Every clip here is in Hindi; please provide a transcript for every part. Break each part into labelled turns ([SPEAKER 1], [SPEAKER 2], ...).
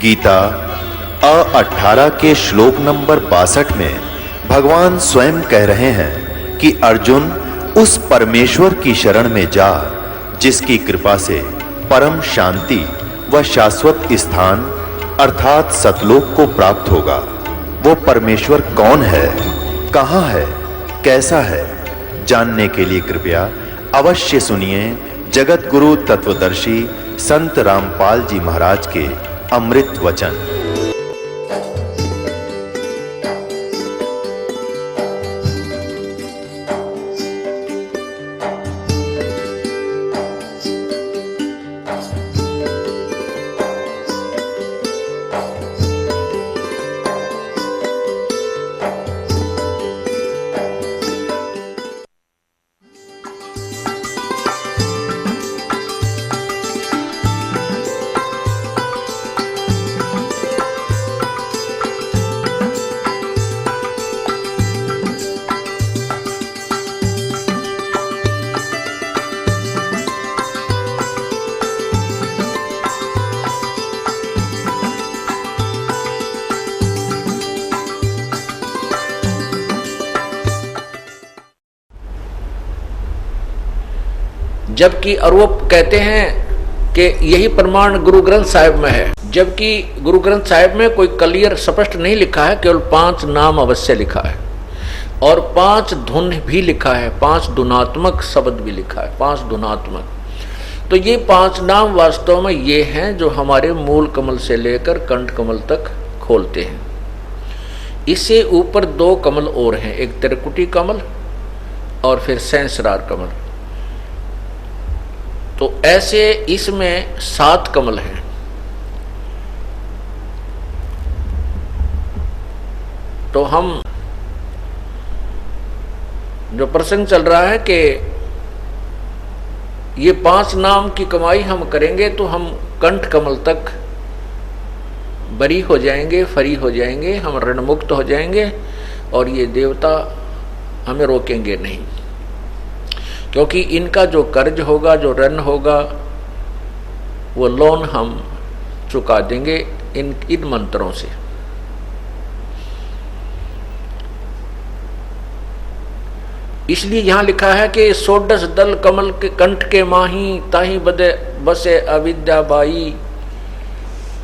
[SPEAKER 1] गीता 18 के श्लोक नंबर 62 में भगवान स्वयं कह रहे हैं कि अर्जुन उस परमेश्वर की शरण में जा जिसकी कृपा से परम शांति व शाश्वत स्थान अर्थात सतलोक को प्राप्त होगा। वो परमेश्वर कौन है, कहां है, कैसा है, जानने के लिए कृपया अवश्य सुनिए जगत गुरु तत्वदर्शी संत रामपाल जी महाराज के अमृत वचन।
[SPEAKER 2] जबकि और वो कहते हैं कि यही प्रमाण गुरु ग्रंथ साहिब में है, जबकि गुरु ग्रंथ साहिब में कोई क्लियर स्पष्ट नहीं लिखा है, केवल 5 नाम अवश्य लिखा है और 5 धुन भी लिखा है, 5 धुनात्मक शब्द भी लिखा है, 5 धुनात्मक। तो ये 5 नाम वास्तव में ये हैं जो हमारे मूल कमल से लेकर कंठ कमल तक खोलते हैं। इससे ऊपर 2 कमल और हैं, एक त्रिकुटी कमल और फिर सहस्रार कमल। तो ऐसे इसमें 7 कमल हैं। तो हम जो प्रसंग चल रहा है कि ये 5 नाम की कमाई हम करेंगे तो हम कंठ कमल तक बरी हो जाएंगे, फरी हो जाएंगे, हम ऋण मुक्त हो जाएंगे और ये देवता हमें रोकेंगे नहीं, क्योंकि इनका जो कर्ज होगा, जो ऋण होगा, वो लोन हम चुका देंगे इन मंत्रों से। इसलिए यहां लिखा है कि 16 दल कमल के कंठ के माही ताही बदे बसे अविद्या बाई,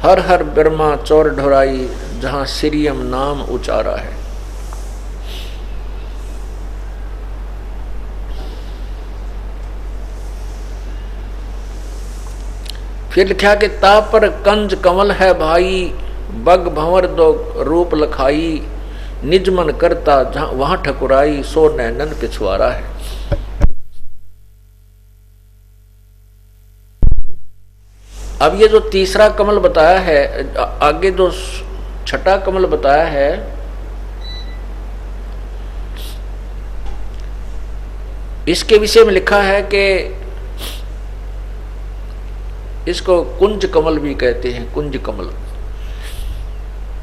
[SPEAKER 2] हर हर ब्रह्मा चौर ढोराई जहां श्रीयम नाम उचारा है। फिर लिखा कि ता पर कंज कमल है भाई, बग भंवर दो रूप लखाई, निज मन करता जहां वहां ठकुराई, सो नैनन पिछुआरा है। अब ये जो तीसरा कमल बताया है, आगे जो छठा कमल बताया है, इसके विषय में लिखा है कि इसको कुंज कमल भी कहते हैं, कुंज कमल,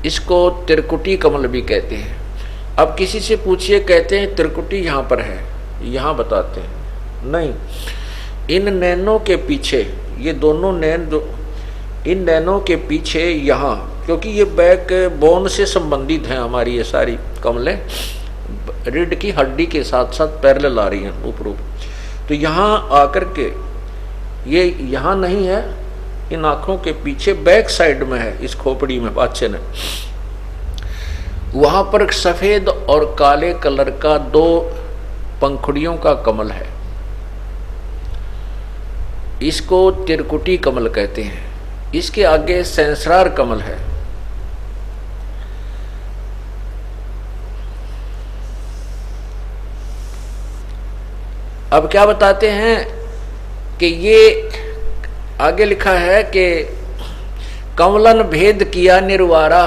[SPEAKER 2] इसको त्रिकुटी कमल भी कहते हैं। अब किसी से पूछिए, कहते हैं त्रिकुटी यहाँ पर है, यहाँ बताते हैं नहीं, इन नैनों के पीछे, ये दोनों नैन जो इन नैनों के पीछे यहाँ, क्योंकि ये बैक बोन से संबंधित हैं हमारी ये सारी कमलें, रीढ़ की हड्डी के साथ साथ पैरेलल आ रही हैं ऊपर। तो यहाँ आकर के ये यहाँ नहीं है, इन आंखों के पीछे बैक साइड में है, इस खोपड़ी में पाछे ने, वहां पर सफेद और काले कलर का 2 पंखुड़ियों का कमल है, इसको त्रिकुटी कमल कहते हैं। इसके आगे सहस्रार कमल है। अब क्या बताते हैं कि ये आगे लिखा है कि कमलन भेद किया निर्वारा,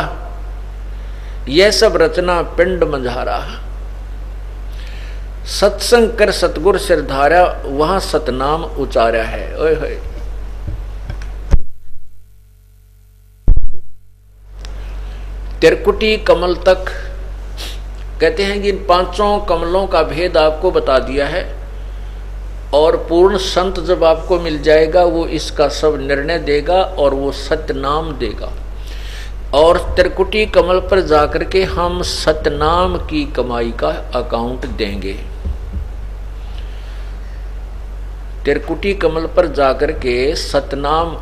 [SPEAKER 2] यह सब रचना पिंड मंझारा, सत्संग कर सतगुर सिरधारा, वहां सतनाम उचारा है। ओए होए, त्रिकुटी कमल तक कहते हैं कि इन 5 कमलों का भेद आपको बता दिया है और पूर्ण संत जब आपको मिल जाएगा वो इसका सब निर्णय देगा और वो सत्य नाम देगा। और त्रिकुटी कमल पर जाकर के हम सतनाम की कमाई का अकाउंट देंगे। त्रिकुटी कमल पर जाकर के सतनाम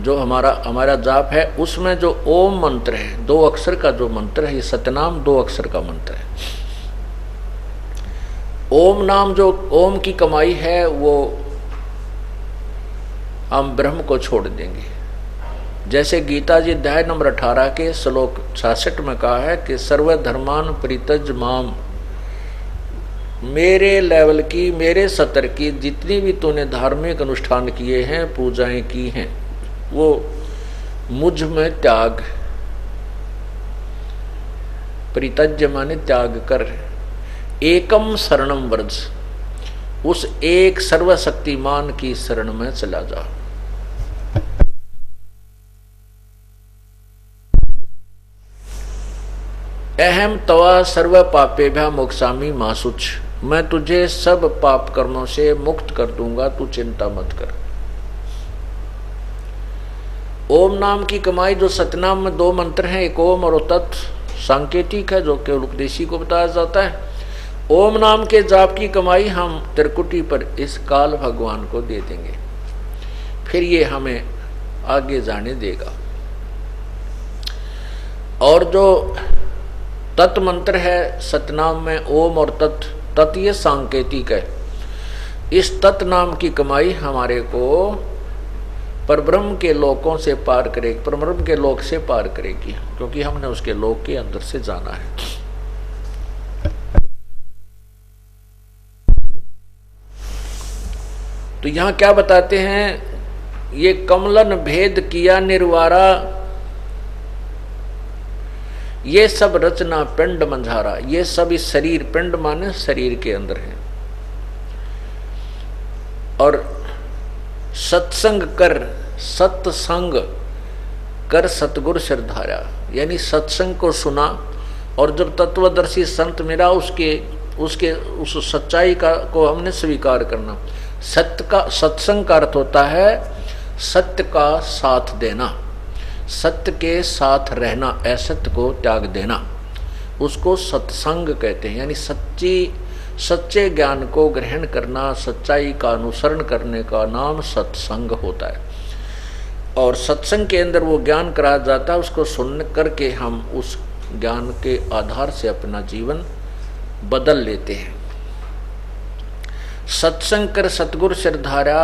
[SPEAKER 2] जो हमारा जाप है, उसमें जो ओम मंत्र है, 2 अक्षर का जो मंत्र है, ये सतनाम 2 अक्षर का मंत्र है। ओम नाम जो ओम की कमाई है वो हम ब्रह्म को छोड़ देंगे। जैसे गीता जी अध्याय नंबर 18 के श्लोक 66 में कहा है कि सर्वधर्मान परित्यज माम, मेरे लेवल की, मेरे स्तर की जितनी भी तूने धार्मिक अनुष्ठान किए हैं, पूजाएं की हैं, वो मुझ में त्याग। परित्यज्य माने त्याग कर। एकम शरणम व्रज, उस एक सर्वशक्तिमान की शरण में चला जा। अहम तवा सर्व पापेभ्या मोक्षामि मा शुच, मैं तुझे सब पाप कर्मों से मुक्त कर दूंगा, तू चिंता मत कर। ओम नाम की कमाई, जो सतनाम में 2 मंत्र हैं, एक ओम और तत्, सांकेतिक है जो केवल उपदेशी को बताया जाता है। ओम नाम के जाप की कमाई हम त्रिकुटी पर इस काल भगवान को दे देंगे, फिर ये हमें आगे जाने देगा। और जो तत् मंत्र है सतनाम में, ओम और तत्, तत् ये सांकेतिक है। इस तत् नाम की कमाई हमारे को परब्रह्म के लोकों से पार करेगी, परब्रह्म के लोक से पार करेगी, क्योंकि हमने उसके लोक के अंदर से जाना है। तो यहां क्या बताते हैं, ये कमलन भेद किया निर्वारा, ये सब रचना पिंड मंझारा, ये सब इस शरीर, पिंड माने शरीर के अंदर है। और सत्संग कर, सत्संग कर सतगुरु श्रद्धारा, यानी सत्संग को सुना और जब तत्वदर्शी संत मिला उस सच्चाई का को हमने स्वीकार करना। सत्संग का अर्थ होता है सत्य का साथ देना, सत्य के साथ रहना, असत्य को त्याग देना, उसको सत्संग कहते हैं। यानी सच्चे ज्ञान को ग्रहण करना, सच्चाई का अनुसरण करने का नाम सत्संग होता है। और सत्संग के अंदर वो ज्ञान कराया जाता है, उसको सुन करके हम उस ज्ञान के आधार से अपना जीवन बदल लेते हैं। सत्संग कर सतगुरु श्रद्धारा,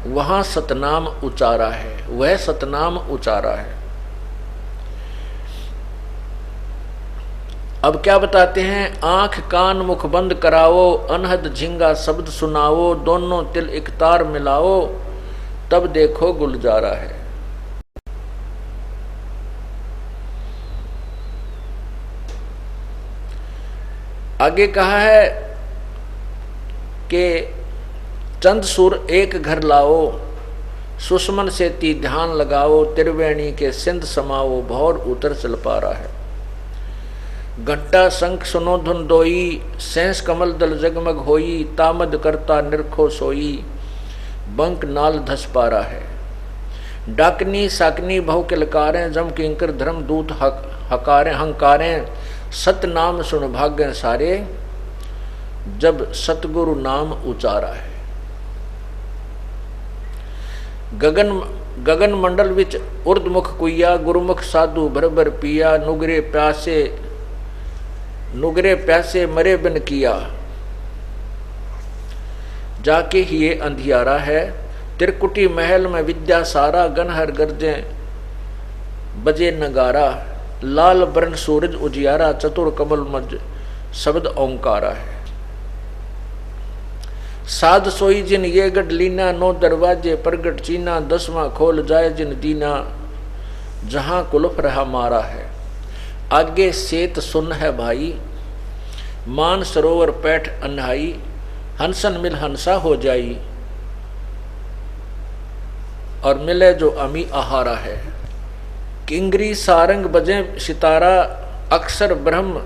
[SPEAKER 2] वहां सतनाम उचारा है, वह सतनाम उचारा है। अब क्या बताते हैं, आंख कान मुख बंद कराओ, अनहद झिंगा शब्द सुनाओ, दोनों तिल एक तार मिलाओ, तब देखो गुलजारा है। आगे कहा है कि चंद सुर एक घर लाओ, सुषमन से ती ध्यान लगाओ, त्रिवेणी के सिंध समाओ, भौर उतर चल पा रहा है। घंटा शंख सुनो धुन दोई, सेंस कमल दल जगमग होई, तामद करता निरखो सोई, बंक नाल धस पा रहा है। डाकनी साकनी बहु किलकारें, जम किंकर धर्म दूत हकारें हंकारें, सतनाम सुन भाग्य सारे, जब सतगुरु नाम उचारा है। गगन मंडल विच उर्दमुख कुइया, गुरुमुख साधु भर भर पिया, नुगरे प्यासे मरे बिन किया, जाके ही ये अंधियारा है। त्रिकुटी महल में विद्या सारा, गनहर गर्जे बजे नगारा, लाल बरन सूरज उजियारा, चतुर कमल मज शब्द ओंकारा है। साध सोई जिन ये गढ़ लीना, 9 दरवाजे प्रगट चीना, 10वां खोल जाए जिन दीना, जहां कुलफ रहा मारा है। आगे सेत सुन है भाई, मान सरोवर पैठ अन्हाई, हंसन मिल हंसा हो जाई, और मिले जो अमी आहारा है। किंगरी सारंग बजे सितारा, अक्सर ब्रह्म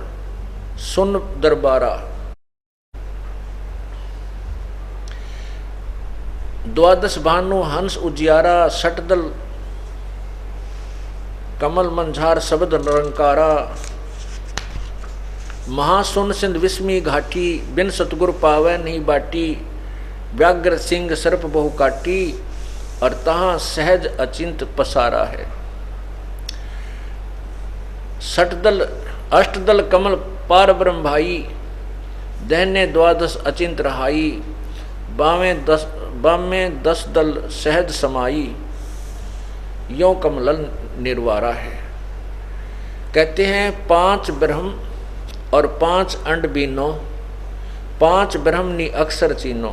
[SPEAKER 2] सुन दरबारा, द्वादश भानु हंस उजियारा, सटदल कमल मंझार शब्द निरंकारा, महासुन सिंध विस्मी घाटी, बिन सतगुर पावै नहीं बाटी, व्याघ्र सिंह सर्प बहु काटी, और तहाँ सहज अचिंत पसारा है। सठदल अष्टदल कमल पार ब्रह्म भाई, दहने द्वादश अचिंत रहाई, बामें दस दल सहज समाई, यों कमलन निर्वारा है। कहते हैं 5 ब्रह्म और 5 अंड बीनो, 5 ब्रह्मनी अक्षर चीनो,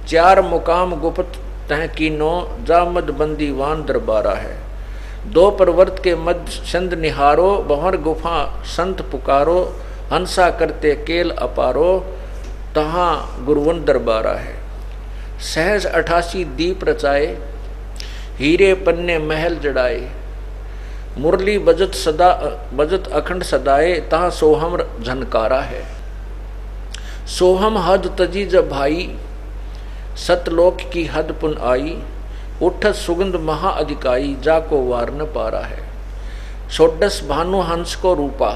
[SPEAKER 2] 4 मुकाम गुप्त तह कीनो, जामद बंदीवान दरबारा है। 2 प्रवर्त के मध्य संध निहारो, बहर गुफा संत पुकारो, हंसा करते केल अपारो, तहाँ गुरुवन दरबारा है। सहज 88 दीप रचाए, हीरे पन्ने महल जड़ाए, मुरली बजत अखंड सदाए, तहाँ सोहम झनकारा है। सोहम हद तजी जब भाई, सतलोक की हद पुन आई, उठत सुगंध महा अधिकाई, जाको वार न पारा है। षोडश भानु हंस को रूपा,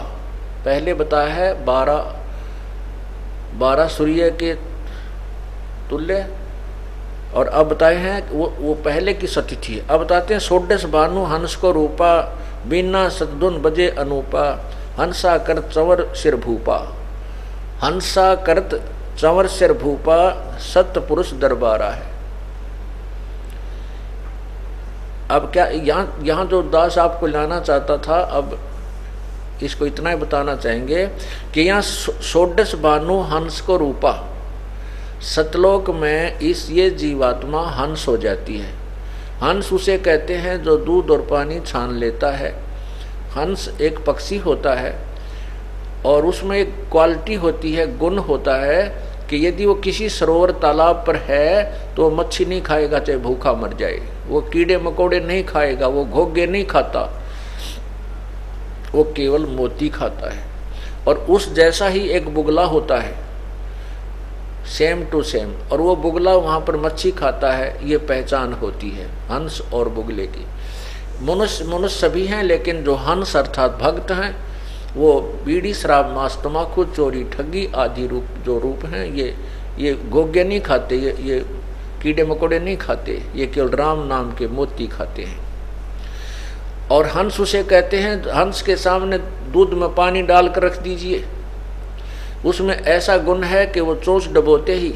[SPEAKER 2] पहले बताया है 12 सूर्य के तुल्य, और अब बताए हैं वो पहले की सतिथि है। अब बताते हैं षोडश भानु हंस को रूपा, बिना सतधुन बजे अनूपा, हंसा कर चंवर सिर भूपा, हंसा करत चंवर सिर भूपा, सत पुरुष दरबारा है। अब क्या यहाँ जो दास आपको लाना चाहता था, अब इसको इतना ही बताना चाहेंगे कि यहाँ षोडश भानु हंस को रूपा, सतलोक में ये जीवात्मा हंस हो जाती है। हंस उसे कहते हैं जो दूध और पानी छान लेता है। हंस एक पक्षी होता है और उसमें एक क्वालिटी होती है, गुण होता है कि यदि वो किसी सरोवर तालाब पर है तो मच्छी नहीं खाएगा चाहे भूखा मर जाए, वो कीड़े मकोड़े नहीं खाएगा, वो घोंगे नहीं खाता, वो केवल मोती खाता है। और उस जैसा ही एक बुगला होता है, सेम टू सेम, और वो बुगला वहाँ पर मच्छी खाता है। ये पहचान होती है हंस और बुगले की। मनुष्य सभी हैं, लेकिन जो हंस अर्थात भक्त हैं वो बीड़ी शराब मांस तम्बाकू चोरी ठगी आदि रूप हैं, ये गोगे नहीं खाते, ये कीड़े मकोड़े नहीं खाते, ये केवल राम नाम के मोती खाते हैं। और हंस उसे कहते हैं, हंस के सामने दूध में पानी डालकर रख दीजिए, उसमें ऐसा गुण है कि वो चोंच डबोते ही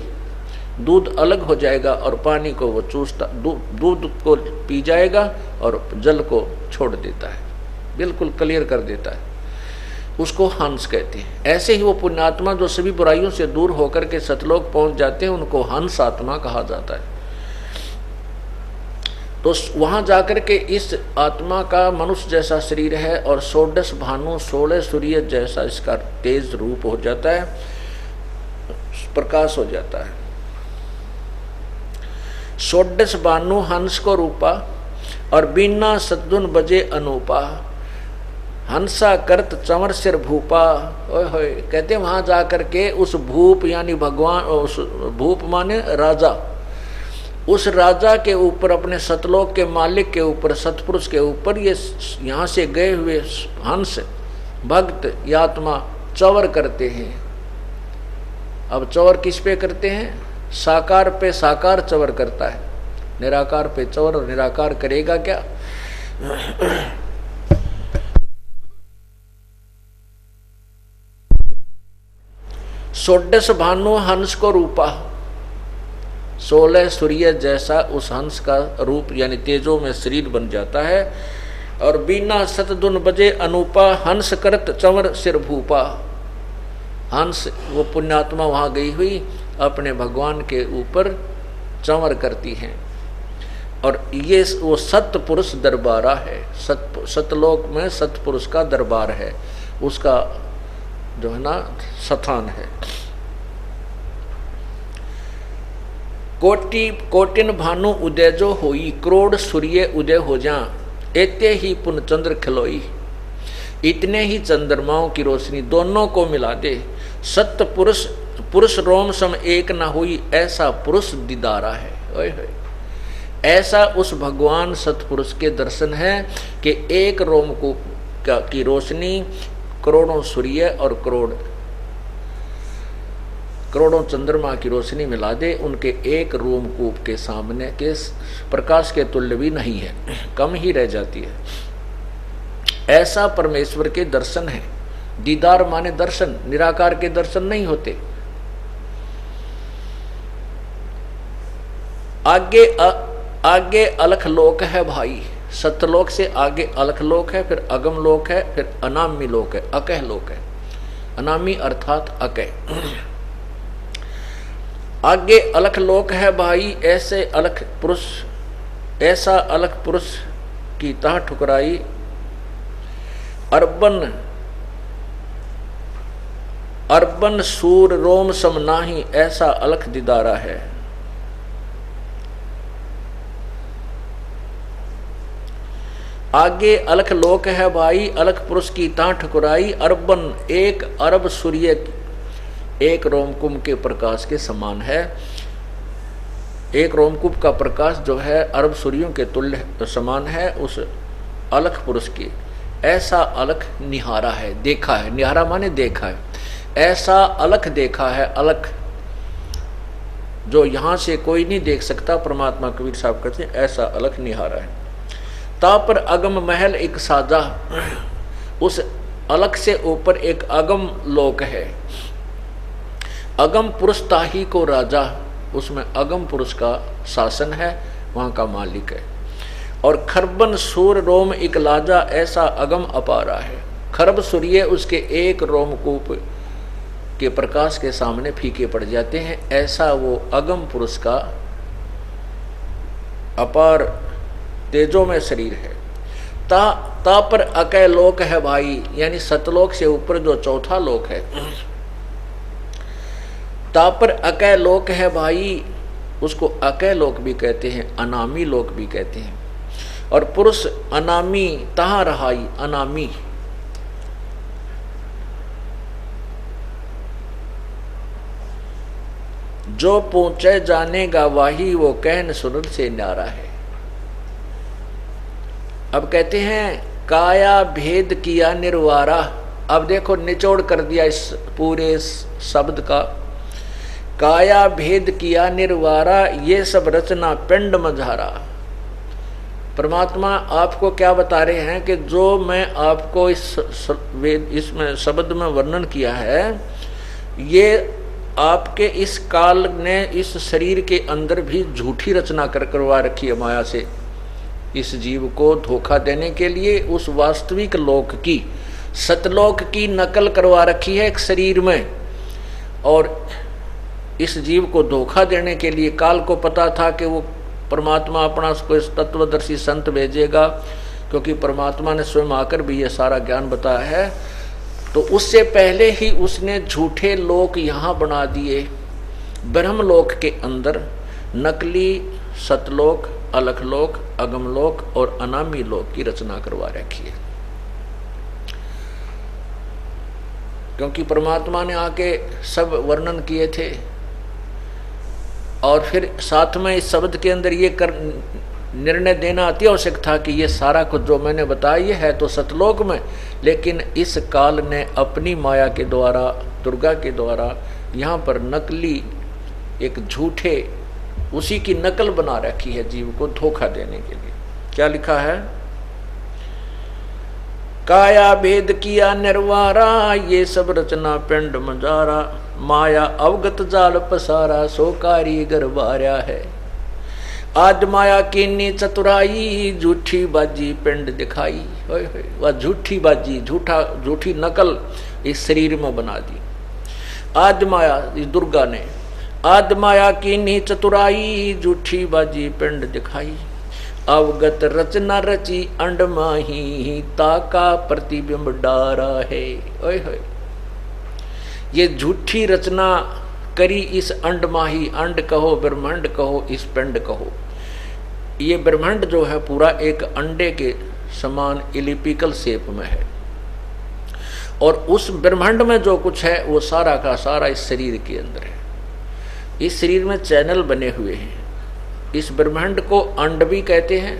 [SPEAKER 2] दूध अलग हो जाएगा और पानी को वो चूसता, दूध को पी जाएगा और जल को छोड़ देता है, बिल्कुल क्लियर कर देता है। उसको हंस कहते हैं। ऐसे ही वो पुण्यात्मा जो सभी बुराइयों से दूर होकर के सतलोक पहुंच जाते हैं, उनको हंस आत्मा कहा जाता है। तो वहां जाकर के इस आत्मा का मनुष्य जैसा शरीर है और षोडश भानु 16 सूर्य जैसा इसका तेज रूप हो जाता है, प्रकाश हो जाता है। षोडश भानु हंस को रूपा और बिना सद्गुण बजे अनूपा, हंसा करत चंवर सिर भूपा। ओए होए, कहते हैं वहां जाकर के उस भूप यानी भगवान, उस भूप माने राजा, उस राजा के ऊपर, अपने सतलोक के मालिक के ऊपर, सतपुरुष के ऊपर ये यहाँ से गए हुए हंस भक्त या आत्मा चंवर करते हैं। अब चंवर किस पे करते हैं? साकार पे साकार चंवर करता है, निराकार पे चंवर। और निराकार करेगा क्या? षोडश भानु हंस को रूपा, 16 सूर्य जैसा उस हंस का रूप यानी तेजो में शरीर बन जाता है। और बिना सतदुन बजे अनूपा, हंस करत चंवर सिर भूपा। हंस वो पुण्यात्मा वहाँ गई हुई अपने भगवान के ऊपर चंवर करती हैं। और ये वो सतपुरुष दरबारा है, सतलोक में सतपुरुष का दरबार है, उसका जो है ना स्थान है। कोटिन भानु उदय जो होई, करोड़ सूर्य उदय हो जा, एते ही पुन चंद्र खिलोई। इतने ही चंद्रमाओं की रोशनी दोनों को मिला दे, सत्य पुरुष रोम सम एक ना हुई, ऐसा पुरुष दीदारा है। ओए होए, ऐसा उस भगवान सतपुरुष के दर्शन है कि एक रोमकूप की रोशनी करोड़ों सूर्य और करोड़ों चंद्रमा की रोशनी मिला दे, उनके एक रोमकूप के सामने के प्रकाश के तुल्य भी नहीं है, कम ही रह जाती है। ऐसा परमेश्वर के दर्शन है। दीदार माने दर्शन, निराकार के दर्शन नहीं होते। आगे अलख लोक है भाई, सतलोक से आगे अलख लोक है, फिर अगम लोक है, फिर अनामी लोक है, अकह लोक है। अनामी अर्थात अकह। आगे अलख लोक है भाई, ऐसा अलख पुरुष की तह ठुकराई, अर्बन सूर रोम सम नाही, ऐसा अलख दीदारा है। आगे अलख लोक है भाई, अलख पुरुष की तह ठुकराई, अर्बन एक अरब सूर्य एक रोमकूप के प्रकाश के समान है। एक रोमकूप का प्रकाश जो है अरब सूर्यों के तुल्य समान है उस अलख पुरुष की। ऐसा अलख निहारा है, देखा है। निहारा माने देखा है। ऐसा अलख देखा है, अलख जो यहां से कोई नहीं देख सकता, परमात्मा कबीर साहब कहते हैं ऐसा अलख निहारा है। ता पर अगम महल एक साजा, उस अलख से ऊपर एक अगम लोक है। अगम पुरुष ताही को राजा, उसमें अगम पुरुष का शासन है, वहां का मालिक है। और खरबन सूर रोम एक लाजा, ऐसा अगम अपारा है। खरब सूर्य उसके एक रोमकूप के प्रकाश के सामने फीके पड़ जाते हैं, ऐसा वो अगम पुरुष का अपार तेजों में शरीर है। ता पर अकय लोक है भाई, यानी सतलोक से ऊपर जो चौथा लोक है, ता पर अकय लोक है भाई, उसको अकय लोक भी कहते हैं, अनामी लोक भी कहते हैं। और पुरुष अनामी तहाँ रहाई, अनामी जो पहुंचे जानेगा वाही, वो कहन सुनन से न्यारा है। अब कहते हैं काया भेद किया निर्वारा। अब देखो निचोड़ कर दिया इस पूरे शब्द का। काया भेद किया निर्वारा, ये सब रचना पिंड मझारा। परमात्मा आपको क्या बता रहे हैं कि जो मैं आपको इसमें शब्द में वर्णन किया है, ये आपके इस काल ने इस शरीर के अंदर भी झूठी रचना करवा रखी है माया से, इस जीव को धोखा देने के लिए उस वास्तविक लोक की, सतलोक की नकल करवा रखी है एक शरीर में। और इस जीव को धोखा देने के लिए काल को पता था कि वो परमात्मा अपना उसको इस तत्वदर्शी संत भेजेगा, क्योंकि परमात्मा ने स्वयं आकर भी ये सारा ज्ञान बताया है। तो उससे पहले ही उसने झूठे लोक यहाँ बना दिए। ब्रह्मलोक के अंदर नकली सतलोक, अलखलोक, अगमलोक और अनामी लोक की रचना करवा रखी है। क्योंकि परमात्मा ने आके सब वर्णन किए थे, और फिर साथ में इस शब्द के अंदर ये निर्णय देना अति आवश्यक था कि ये सारा कुछ जो मैंने बताया ये है तो सतलोक में, लेकिन इस काल ने अपनी माया के द्वारा, दुर्गा के द्वारा यहाँ पर नकली एक झूठे उसी की नकल बना रखी है जीव को धोखा देने के लिए। क्या लिखा है? काया भेद किया निर्वारा, ये सब रचना पिंड मजारा। माया अवगत जाल पसारा, सो कारीगर बार्या है। आज माया कीनी चतुराई, झूठी बाजी पिंड दिखाई। वह झूठी बाजी, झूठी नकल इस शरीर में बना दी। आज माया, इस दुर्गा ने आज माया कीनी चतुराई, झूठी बाजी पिंड दिखाई। अवगत रचना रची अंड माही, ताका प्रतिबिंब डारा है। ओए होए, ये झूठी रचना करी इस अंड माही, अंड कहो ब्रह्मांड कहो इस पिंड कहो। ये ब्रह्मांड जो है पूरा एक अंडे के समान इलिपिकल शेप में है, और उस ब्रह्मांड में जो कुछ है वो सारा का सारा इस शरीर के अंदर है। इस शरीर में चैनल बने हुए हैं, इस ब्रह्मांड को अंड भी कहते हैं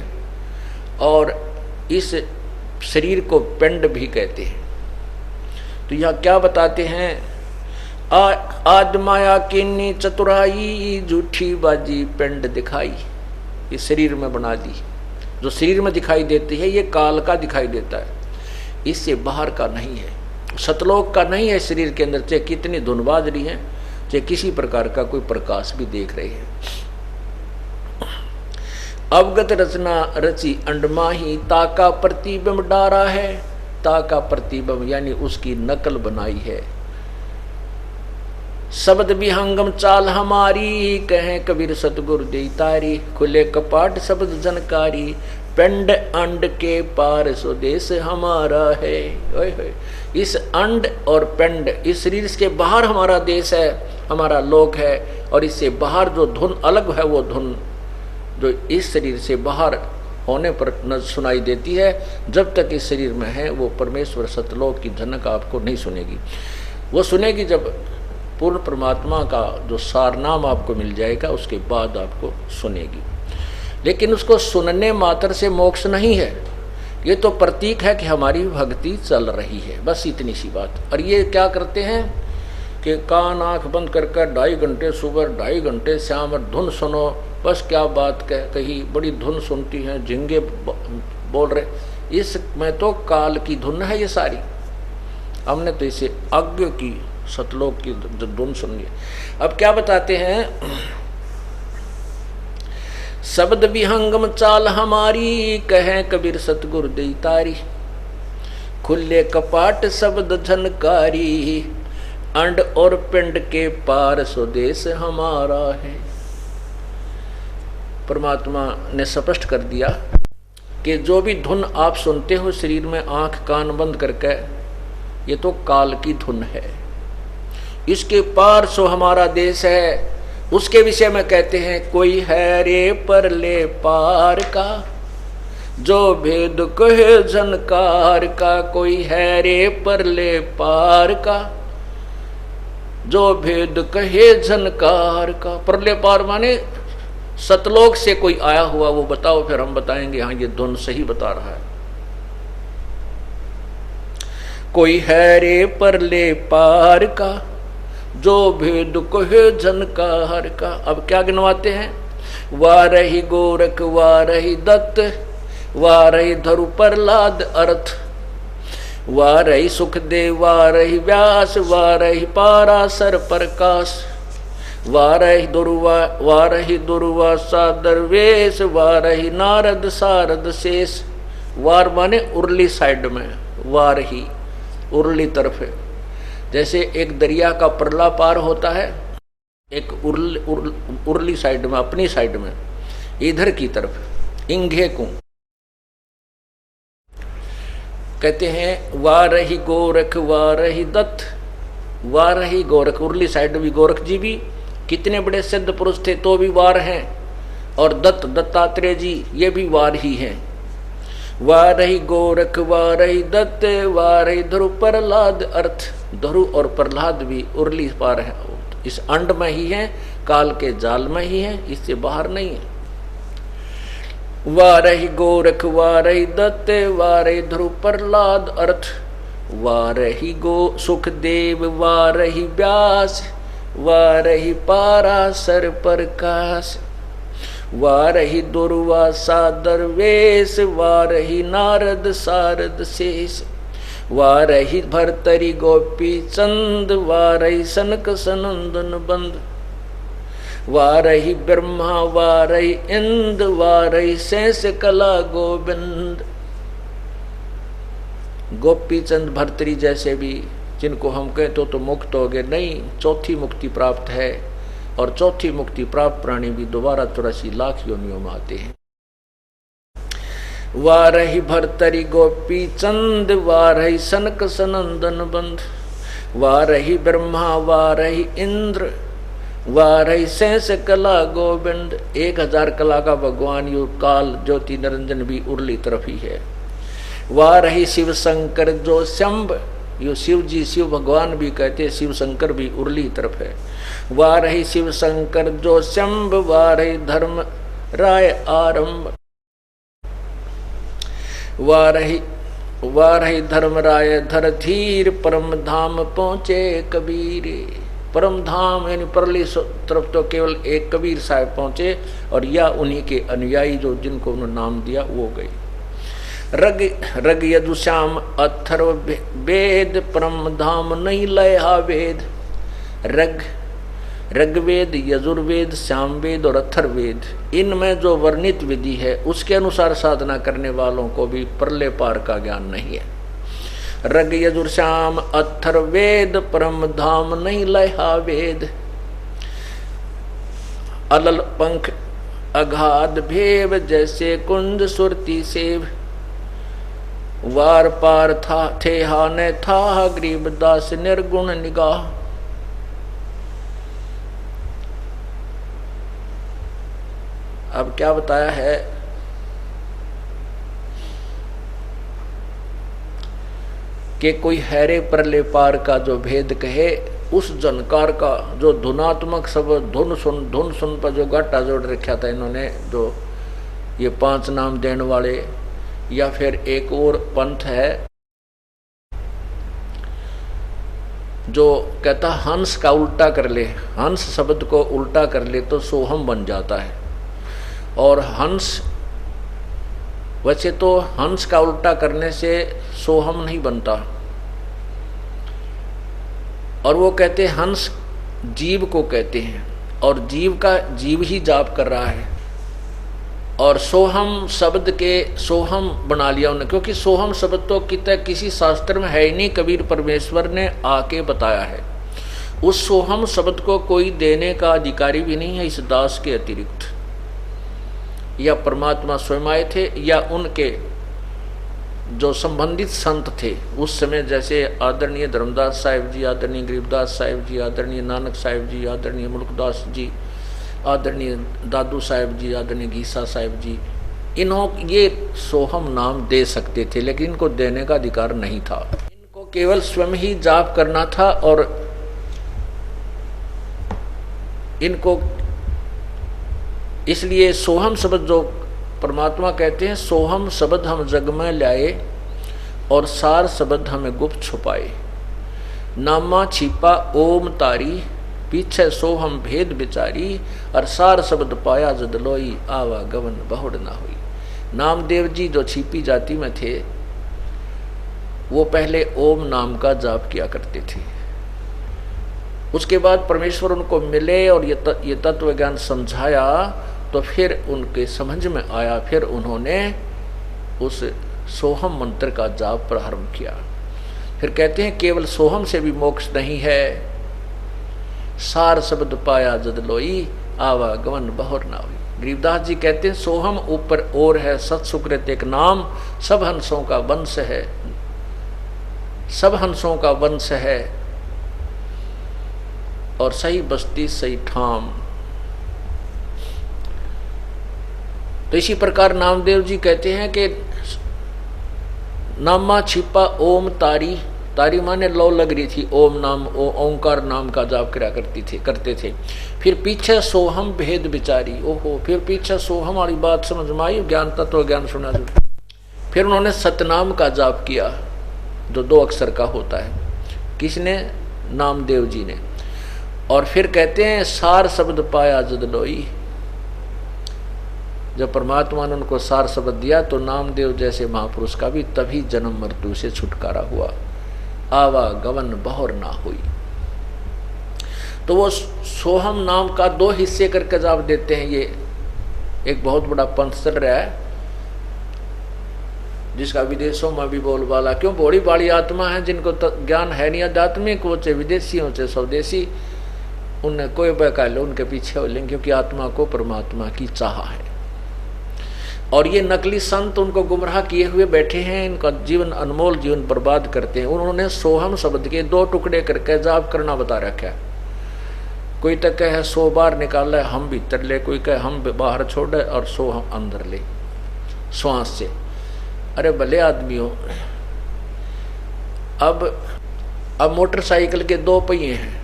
[SPEAKER 2] और इस शरीर को पिंड भी कहते हैं। तो यह क्या बताते हैं, आज माया कीनी चतुराई, झूठी बाजी पिंड दिखाई। इस शरीर में बना दी, जो शरीर में दिखाई देती है ये काल का दिखाई देता है, इससे बाहर का नहीं है, सतलोक का नहीं है। शरीर के अंदर चाहे कितनी धुन बाज रही है, चाहे किसी प्रकार का कोई प्रकाश भी देख रहे हैं। अवगत रचना रची अंडमाही, ताका प्रतिबिंब डारा है। ताका प्रतिबिंब यानी उसकी नकल बनाई है। शब्द विहंगम चाल हमारी, कहे कबीर सतगुरु दे तारी। खुले कपाट शब्द जनकारी, पिंड अंड के पार स्वदेश हमारा है। ओए होए, इस अंड और पिंड, इस शरीर के बाहर हमारा देश है, हमारा लोक है। और इससे बाहर जो धुन अलग है, वो धुन जो इस शरीर से बाहर होने पर न सुनाई देती है, जब तक इस शरीर में है वो परमेश्वर सतलोक की झनक आपको नहीं सुनेगी। वो सुनेगी जब पूर्ण परमात्मा का जो सारनाम आपको मिल जाएगा, उसके बाद आपको सुनेगी। लेकिन उसको सुनने मात्र से मोक्ष नहीं है, ये तो प्रतीक है कि हमारी भक्ति चल रही है, बस इतनी सी बात। और ये क्या करते हैं कि कान आँख बंद करके 2.5 घंटे सुबह 2.5 घंटे शाम धुन सुनो, बस क्या बात कही, बड़ी धुन सुनती हैं, झिंगे बोल रहे। इसमें तो काल की धुन है ये सारी। हमने तो इसे अज्ञ की सतलोक की धुन सुन ली। अब क्या बताते हैं, शब्द विहंगम चाल हमारी, कहे कबीर सतगुरु दे तारी। खुले कपाट शब्द झनकारी, अंड और पिंड के पार स्वदेश हमारा है। परमात्मा ने स्पष्ट कर दिया कि जो भी धुन आप सुनते हो शरीर में आंख कान बंद करके, ये तो काल की धुन है। इसके पार सो हमारा देश है। उसके विषय में कहते हैं, कोई है रे परले पार का, जो भेद कहे झनकार का। कोई है रे परले पार का, जो भेद कहे झनकार का। परले पार माने सतलोक से कोई आया हुआ, वो बताओ, फिर हम बताएंगे हाँ ये धुन सही बता रहा है। कोई है रे परले पार का, जो भेद कहे झनकार का। अब क्या गिनवाते हैं, वाह रही गोरख वाह रही दत्त, वाह रही धरु प्रहलाद अर्थ, वाह रही सुखदेव वाह रही व्यास, वाह रही पाराशर प्रकाश, वाह रही दुर्वासा दरवेश, वाह रही नारद सारद शेष। वार माने उर्ली साइड में, वार ही उर्ली तरफ है। जैसे एक दरिया का परला पार होता है, एक उर्ली साइड में, अपनी साइड में, इधर की तरफ इंघे को कहते हैं। वाह रही गोरख वाह रही दत्त, वाह रही गोरख, उर्ली साइड भी गोरख जी भी कितने बड़े सिद्ध पुरुष थे, तो भी वार हैं। और दत्त दत्तात्रेय जी ये भी वार ही हैं। वाह रही गोरख वाह रही दत्त, वाह रही ध्रुव प्रहलाद अर्थ। ध्रुव और प्रहलाद भी उर्ली पार है, इस अंड में ही है, काल के जाल में ही है, इससे बाहर नहीं है। वाह रही गोरख वाह रही दत्त, वाह रही ध्रुव प्रहलाद अर्थ। वाह रही गो सुखदेव वाह रही व्यास, वाह रही पाराशर प्रकाश, वाह रही दुर्वासा दरवेश, वाह रही नारद सारद शेष, वाह रही भरतरी गोपी चंद, वाह रही सनक सनंदन बंद, वाह रही ब्रह्मा वाह रही इंद, वाह रही शेष कला गोविंद। गोपी चंद भरतरी जैसे भी जिनको हम कहते तो मुक्त हो गए, नहीं, चौथी मुक्ति प्राप्त है। और चौथी मुक्ति प्राप्त प्राणी भी दोबारा 84 लाख योनियों में आते हैं। वाह रही भरतरी गोपी चंद, वाह रही सनक सनंदन बंद, वाह रही ब्रह्मा वाह रही इंद्र, वाह रही शेष कला गोविंद। 1000 कला का भगवान यु काल ज्योति निरंजन भी उर्ली तरफ ही है। वाह रही शिव शंकर जो शंभ, यो शिव जी शिव भगवान भी कहते, शिव शंकर भी उर्ली तरफ है। वाह रही शिव शंकर जो शंभ, वाह रही धर्म राय आरंभ। वारही धर्म राय धर धीर, परम धाम पहुँचे कबीर। परम धाम यानी परली तरफ तो केवल एक कबीर साहब पहुँचे, और या उन्हीं के अनुयायी जो जिनको उन्होंने नाम दिया वो गए। रग यदुश्याम अथर्व वेद, परम धाम नहीं लया वेद। ऋग्वेद, यजुर्वेद, सामवेद और अथर्ववेद, इनमें जो वर्णित विधि है उसके अनुसार साधना करने वालों को भी परले पार का ज्ञान नहीं है। रग यजुर श्याम अथर्ववेद, परम धाम नहीं लया वेद। अलल पंख अगाध भेव, जैसे कुंज सुरती सेव। वार पार था थे हा ने था, गरीबदास निर्गुण निगाह। अब क्या बताया है कि कोई हैरे परले पार का जो भेद कहे, उस जनकार का जो धुनात्मक शब्द धुन सुन पर जो घाटा जोड़ रखा था इन्होंने, जो ये 5 नाम देने वाले, या फिर एक और पंथ है जो कहता हंस का उल्टा कर ले, हंस शब्द को उल्टा कर ले तो सोहम बन जाता है। और हंस, वैसे तो हंस का उल्टा करने से सोहम नहीं बनता, और वो कहते हैं हंस जीव को कहते हैं, और जीव का जीव ही जाप कर रहा है, और सोहम शब्द के सोहम बना लिया उन्होंने, क्योंकि सोहम शब्द तो किसी शास्त्र में है ही नहीं, कबीर परमेश्वर ने आके बताया है। उस सोहम शब्द को कोई देने का अधिकारी भी नहीं है इस दास के अतिरिक्त। या परमात्मा स्वयं आए थे, या उनके जो संबंधित संत थे उस समय, जैसे आदरणीय धर्मदास साहिब जी, आदरणीय गरीबदास साहिब जी, आदरणीय नानक साहिब जी, आदरणीय मुल्कदास जी, आदरणीय दादू साहिब जी, आदरणीय गीसा साहिब जी, ये सोहम नाम दे सकते थे, लेकिन इनको देने का अधिकार नहीं था। इनको केवल स्वयं ही जाप करना था, और इनको इसलिए सोहम शब्द जो परमात्मा कहते हैं, सोहम शब्द हम जग में लाए और सार शब्द हमें गुप्त छुपाए। नामा छिपा ओम तारी, पीछे सोहम भेद बिचारी, और सार शब्द पाया जद लोई, आवा गवन बहुड़ ना हुई। नामदेव जी जो छिपी जाति में थे, वो पहले ओम नाम का जाप किया करते थे। उसके बाद परमेश्वर उनको मिले और ये तत्व ज्ञान समझाया, तो फिर उनके समझ में आया, फिर उन्होंने उस सोहम मंत्र का जाप प्रारंभ किया। फिर कहते हैं केवल सोहम से भी मोक्ष नहीं है, सार शब्द पाया जद लोई, आवा गवन बहुर ना हुई। गरीबदास जी कहते हैं सोहम ऊपर और है, सत सुकृत एक नाम, सब हंसों का वंश है, सब हंसों का वंश है, और सही बस्ती सही ठाम। तो इसी प्रकार नामदेव जी कहते हैं कि नामा छिपा ओम तारी, तारी माने लो लग रही थी, ओम नाम ओंकार नाम का जाप करा करते थे। फिर पीछे सोहम भेद बिचारी, ओहो, फिर पीछे सोहम वाली बात समझ में आई, ज्ञान तत्व ज्ञान सुना जो। फिर उन्होंने सतनाम का जाप किया जो 2 अक्षर का होता है। किसने? नामदेव जी ने। और फिर कहते हैं सार शब्द पाया जद लोई, जब परमात्मा ने उनको सार शब्द दिया तो नामदेव जैसे महापुरुष का भी तभी जन्म मृत्यु से छुटकारा हुआ, आवा गवन बहुर ना हुई। तो वो सोहम नाम का 2 हिस्से करके जाप देते हैं। ये एक बहुत बड़ा पंथ चल रहा है जिसका विदेशों में भी बोलबाला, क्यों बड़ी बड़ी आत्मा है जिनको ज्ञान है नहीं आध्यात्मिक, वो चाहे विदेशी हो चाहे स्वदेशी, उन्हें कोई बहका लो, उनके पीछे हो लेंगे, क्योंकि आत्मा को परमात्मा की चाह है। और ये नकली संत उनको गुमराह किए हुए बैठे हैं, इनका जीवन अनमोल जीवन बर्बाद करते हैं। उन्होंने सोहम शब्द के 2 टुकड़े करके जाप करना बता रखा है। कोई तो कहे 100 बार निकाल ले हम भीतर ले, कोई कहे हम बाहर छोड़े और 100 हम अंदर ले श्वास से। अरे भले आदमी हो, अब मोटरसाइकिल के 2 पहिए हैं,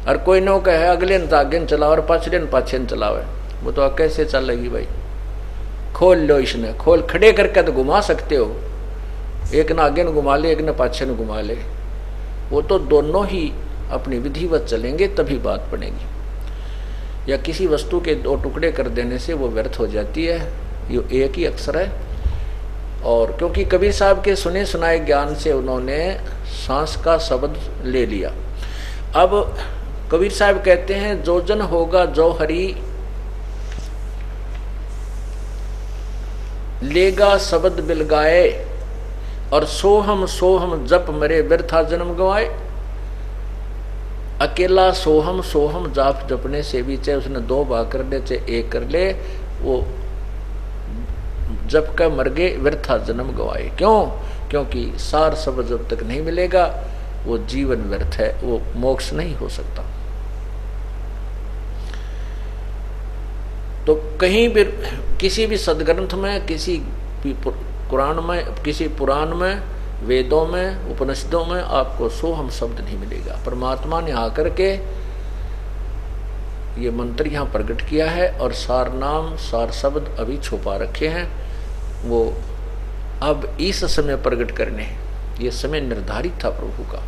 [SPEAKER 2] और कोई नो कहे अगले न आगे चलाओ और पाछले न पाछे न चलावे, वो तो कैसे चलेगी भाई, खोल लो इसने, खोल खड़े करके तो घुमा सकते हो, एक न आगे न घुमा ले एक न पाछे न घुमा ले, वो तो दोनों ही अपनी विधिवत चलेंगे तभी बात बनेगी। या किसी वस्तु के दो टुकड़े कर देने से वो व्यर्थ हो जाती है, ये एक ही अक्षर है। और क्योंकि कबीर साहब के सुने सुनाए ज्ञान से उन्होंने सांस का शब्द ले लिया। अब कबीर साहब कहते हैं जो जन होगा जो हरि लेगा शब्द बिलगाए, और सोहम जप मरे व्यर्था जन्म गवाए। अकेला सोहम जाप जपने से भी, चाहे उसने 2 बार कर ले चाहे 1 कर ले, वो जब का मर गए व्यर्था जन्म गवाए। क्यों? क्योंकि सार शब्द जब तक नहीं मिलेगा वो जीवन व्यर्थ है, वो मोक्ष नहीं हो सकता। तो कहीं भी किसी भी सदग्रंथ में, किसी भी कुरान में, किसी पुराण में, वेदों में, उपनिषदों में आपको सोहम शब्द नहीं मिलेगा। परमात्मा ने आकर के ये मंत्र यहाँ प्रकट किया है और सार नाम सार शब्द अभी छुपा रखे हैं, वो अब इस समय प्रकट करने हैं। ये समय निर्धारित था प्रभु का,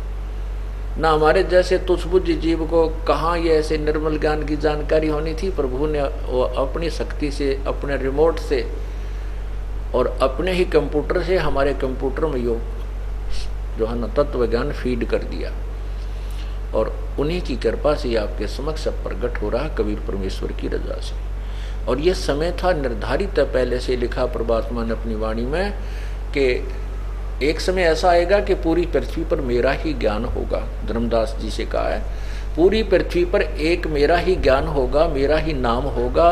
[SPEAKER 2] ना हमारे जैसे तुच्छबुझ जीव को कहाँ ये ऐसे निर्मल ज्ञान की जानकारी होनी थी। प्रभु ने वो अपनी शक्ति से, अपने रिमोट से और अपने ही कंप्यूटर से हमारे कंप्यूटर में योग जो है ना तत्व ज्ञान फीड कर दिया, और उन्हीं की कृपा से आपके समक्ष प्रकट हो रहा कबीर परमेश्वर की रजा से। और ये समय था निर्धारित है, पहले से लिखा परमात्मा ने अपनी वाणी में कि एक समय ऐसा आएगा कि पूरी पृथ्वी पर मेरा ही ज्ञान होगा। धर्मदास जी से कहा है पूरी पृथ्वी पर एक मेरा ही ज्ञान होगा, मेरा ही नाम होगा,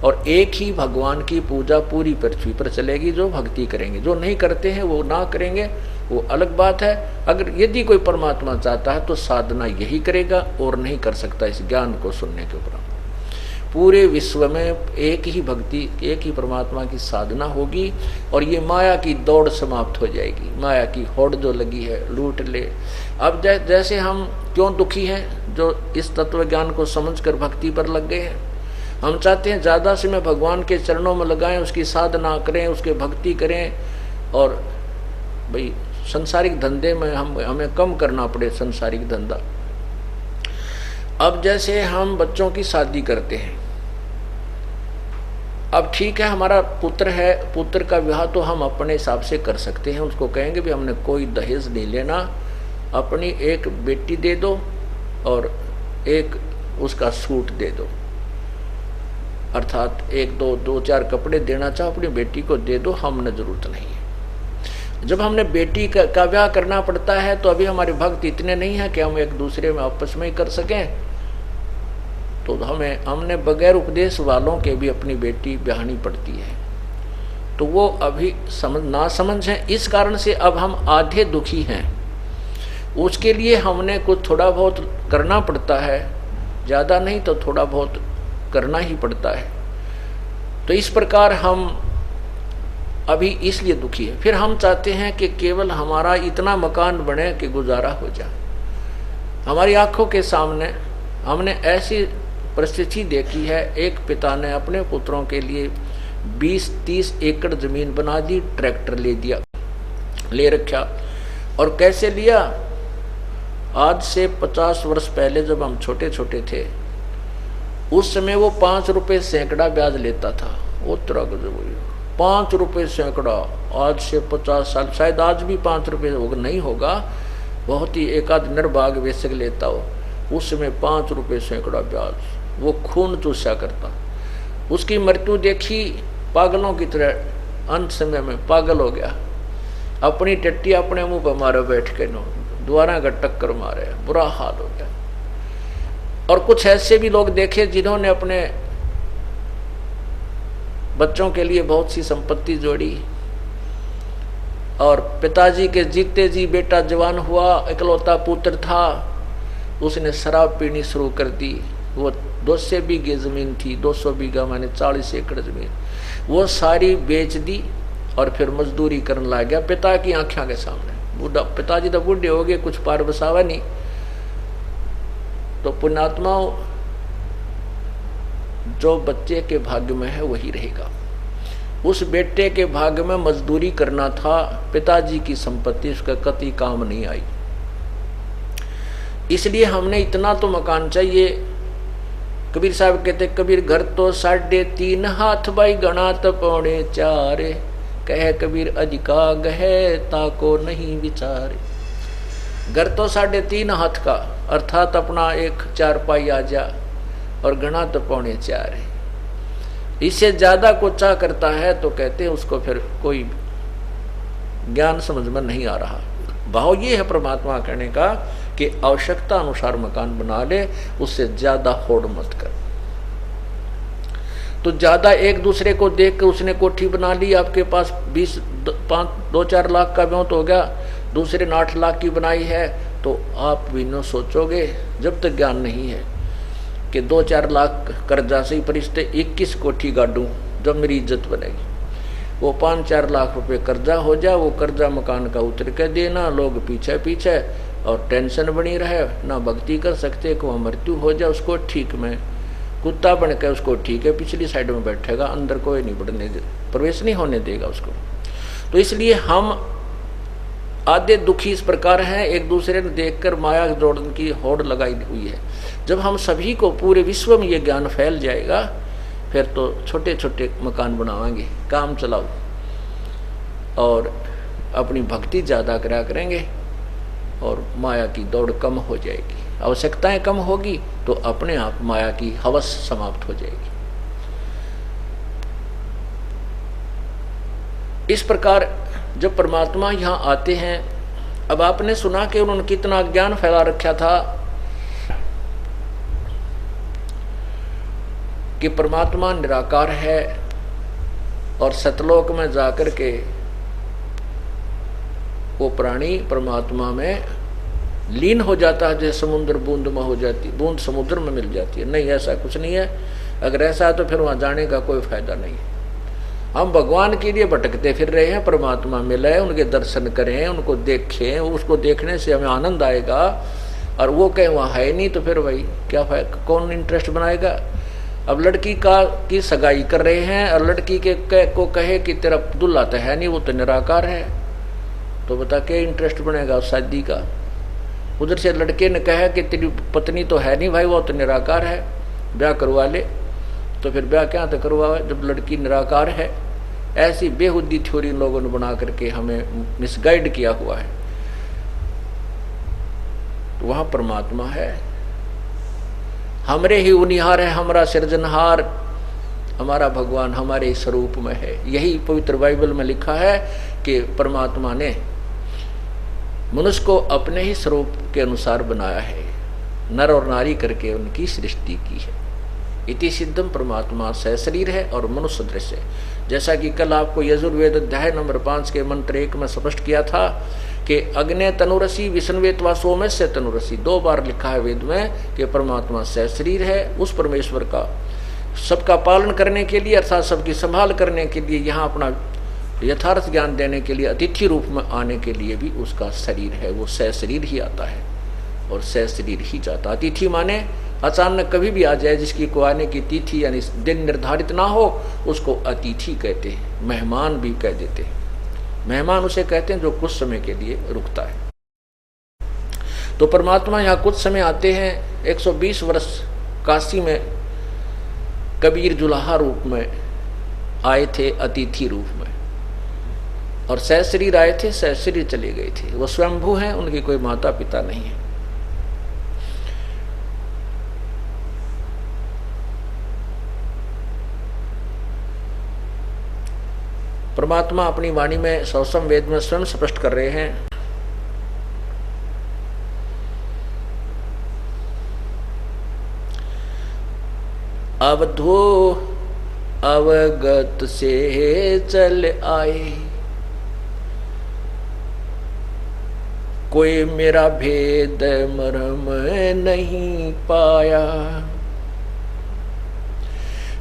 [SPEAKER 2] और एक ही भगवान की पूजा पूरी पृथ्वी पर चलेगी। जो भक्ति करेंगे, जो नहीं करते हैं वो ना करेंगे, वो अलग बात है। अगर यदि कोई परमात्मा चाहता है तो साधना यही करेगा और नहीं कर सकता इस ज्ञान को सुनने के उपरांत। पूरे विश्व में एक ही भक्ति, एक ही परमात्मा की साधना होगी और ये माया की दौड़ समाप्त हो जाएगी। माया की होड़ जो लगी है लूट ले। अब जैसे हम क्यों दुखी हैं, जो इस तत्व ज्ञान को समझकर भक्ति पर लग गए हैं। हम चाहते हैं ज़्यादा समय भगवान के चरणों में लगाएं, उसकी साधना करें, उसके भक्ति करें, और भाई संसारिक धंधे में हमें कम करना पड़े संसारिक धंधा। अब जैसे हम बच्चों की शादी करते हैं, अब ठीक है हमारा पुत्र है, पुत्र का विवाह तो हम अपने हिसाब से कर सकते हैं। उसको कहेंगे भी हमने कोई दहेज नहीं लेना, अपनी एक बेटी दे दो और एक उसका सूट दे दो, अर्थात एक दो चार कपड़े देना चाहो अपनी बेटी को दे दो, हमने जरूरत नहीं है। जब हमने बेटी का ब्याह करना पड़ता है तो अभी हमारे भक्त इतने नहीं हैं कि हम एक दूसरे में आपस में ही कर सकें, तो हमने बगैर उपदेश वालों के भी अपनी बेटी ब्याहनी पड़ती है। तो वो अभी ना समझ है, इस कारण से अब हम आधे दुखी हैं। उसके लिए हमने कुछ थोड़ा बहुत करना पड़ता है, ज़्यादा नहीं तो थोड़ा बहुत करना ही पड़ता है। तो इस प्रकार हम अभी इसलिए दुखी है। फिर हम चाहते हैं कि केवल हमारा इतना मकान बने कि गुजारा हो जाए। हमारी आंखों के सामने हमने ऐसी परिस्थिति देखी है, एक पिता ने अपने पुत्रों के लिए 20-30 एकड़ जमीन बना दी, ट्रैक्टर ले रखा। और कैसे लिया? आज से 50 वर्ष पहले जब हम छोटे छोटे थे, उस समय वो 5 रुपए सैकड़ा ब्याज लेता था। वो तरह गजब, 5 रुपए सैकड़ा। आज से 50 साल, शायद आज भी 5 रुपए नहीं होगा, बहुत ही एकाध निर्भाग वेशक लेता हो। उस समय 5 रुपए सैकड़ा ब्याज, वो खून चूसा करता। उसकी मृत्यु देखी पागलों की तरह, अंत समय में पागल हो गया, अपनी टट्टी अपने मुंह पर मारे बैठ के, नो द्वारा का टक्कर मारे, बुरा हाल हो गया। और कुछ ऐसे भी लोग देखे जिन्होंने अपने बच्चों के लिए बहुत सी संपत्ति जोड़ी, और पिताजी के जीते जी बेटा जवान हुआ, इकलौता पुत्र था, उसने शराब पीनी शुरू कर दी। वो 200 बीघे जमीन थी, 200 बीघा माने 40 एकड़ जमीन, वो सारी बेच दी और फिर मजदूरी करने लग गया पिता की आंखों के सामने। बूढ़ा पिताजी तो बूढ़े हो गए, कुछ पार बसावा नहीं। तो पुण्यात्माओं, जो बच्चे के भाग्य में है वही रहेगा। उस बेटे के भाग्य में मजदूरी करना था, पिताजी की संपत्ति उसका कति काम नहीं आई, इसलिए हमने इतना तो मकान चाहिए। कबीर साहब कहते, कबीर घर तो 3.5 हाथ भाई गणा तो 4.25, कहे कबीर अधिका गहे ताको नहीं विचारे। घर तो 3.5 हाथ का, अर्थात अपना एक 4 पाई आ जा, और गणा तो 4.25 है। इससे ज्यादा को चाह करता है तो कहते हैं उसको फिर कोई ज्ञान समझ में नहीं आ रहा। भाव ये है परमात्मा कहने का कि आवश्यकता अनुसार मकान बना ले, उससे ज्यादा होड़ मत कर। तो ज्यादा एक दूसरे को देख के उसने कोठी बना ली, आपके पास 2-4 लाख का ब्योंत हो गया, दूसरे ने 8 लाख की बनाई है, तो आप भी न सोचोगे जब तक ज्ञान नहीं है कि 2-4 लाख कर्जा से ही परिस्ते 21 कोठी गाड़ूं जब मेरी इज्जत बनेगी। वो 5-4 लाख रुपए कर्जा हो जा, वो कर्जा मकान का उतर के देना, लोग पीछे पीछे, और टेंशन बनी रहे, ना भक्ति कर सकते कि वह मृत्यु हो जाए, उसको ठीक में कुत्ता बन के उसको ठीक है पिछली साइड में बैठेगा, अंदर कोई नहीं बढ़ने दे, प्रवेश नहीं होने देगा उसको। तो इसलिए हम आधे दुखी इस प्रकार हैं, एक दूसरे ने देखकर माया जोड़ने की होड़ लगाई हुई है। जब हम सभी को पूरे विश्व में ये ज्ञान फैल जाएगा, फिर तो छोटे छोटे मकान बनावाएंगे, काम चलाओ, और अपनी भक्ति ज़्यादा करा करेंगे, और माया की दौड़ कम हो जाएगी, आवश्यकताएं कम होगी, तो अपने आप माया की हवस समाप्त हो जाएगी। इस प्रकार जब परमात्मा यहाँ आते हैं, अब आपने सुना कि उन्होंने कितना ज्ञान फैला रखा था कि परमात्मा निराकार है, और सतलोक में जाकर के वो प्राणी परमात्मा में लीन हो जाता है, जैसे समुद्र बूंद में हो जाती, बूंद समुद्र में मिल जाती है। नहीं, ऐसा कुछ नहीं है। अगर ऐसा है तो फिर वहां जाने का कोई फायदा नहीं है। हम भगवान के लिए भटकते फिर रहे हैं, परमात्मा मिले, उनके दर्शन करें, उनको देखें, उसको देखने से हमें आनंद आएगा, और वो कहें वहाँ है नहीं, तो फिर भाई क्या फायदा, कौन इंटरेस्ट बनाएगा। अब लड़की की सगाई कर रहे हैं, और लड़की को कहे कि तेरा दूल्हा तो है नहीं, वो तो निराकार है, तो बता क्या इंटरेस्ट बनेगा उस शादी का। उधर से लड़के ने कहा कि तेरी पत्नी तो है नहीं भाई, वो तो निराकार है, ब्याह करवा ले, तो फिर ब्याह क्या तो करवा जब लड़की निराकार है। ऐसी बेहुदी थ्योरी लोगों ने बना करके हमें मिसगाइड किया हुआ है। तो वहां परमात्मा है, हमरे ही उनिहार है, हमारा सृजनहार, हमारा भगवान हमारे स्वरूप में है। यही पवित्र बाइबल में लिखा है कि परमात्मा ने मनुष्य को अपने ही स्वरूप के अनुसार बनाया है, नर और नारी करके उनकी सृष्टि की है। इति सिद्धम परमात्मा सहशरीर है और मनुष्य सदृश है। जैसा कि कल आपको यजुर्वेद अध्याय नंबर 5 के मंत्र 1 में स्पष्ट किया था कि अग्ने तनुरसी विष्णुवेत्वा सोमस्य तनुरसी, 2 बार लिखा है वेद में कि परमात्मा सहशरीर है। उस परमेश्वर का सबका पालन करने के लिए अर्थात सबकी संभाल करने के लिए, यहाँ अपना यथार्थ ज्ञान देने के लिए, अतिथि रूप में आने के लिए भी उसका शरीर है। वो सहशरीर ही आता है और सहशरीर ही जाता। अतिथि माने अचानक कभी भी आ जाए, जिसकी को आने की तिथि यानी दिन निर्धारित ना हो, उसको अतिथि कहते हैं। मेहमान भी कह देते हैं। मेहमान उसे कहते हैं जो कुछ समय के लिए रुकता है। तो परमात्मा यहाँ कुछ समय आते हैं। 120 वर्ष काशी में कबीर जुलाहा रूप में आए थे, अतिथि रूप में, और सहशरीर आए थे, सहशरीर चले गए थे। वो स्वयंभू हैं, उनकी कोई माता पिता नहीं है। परमात्मा अपनी वाणी में सौसम वेद में स्वयं स्पष्ट कर रहे हैं। अवधो अवगत से चल आए, कोई मेरा भेद मरम नहीं पाया।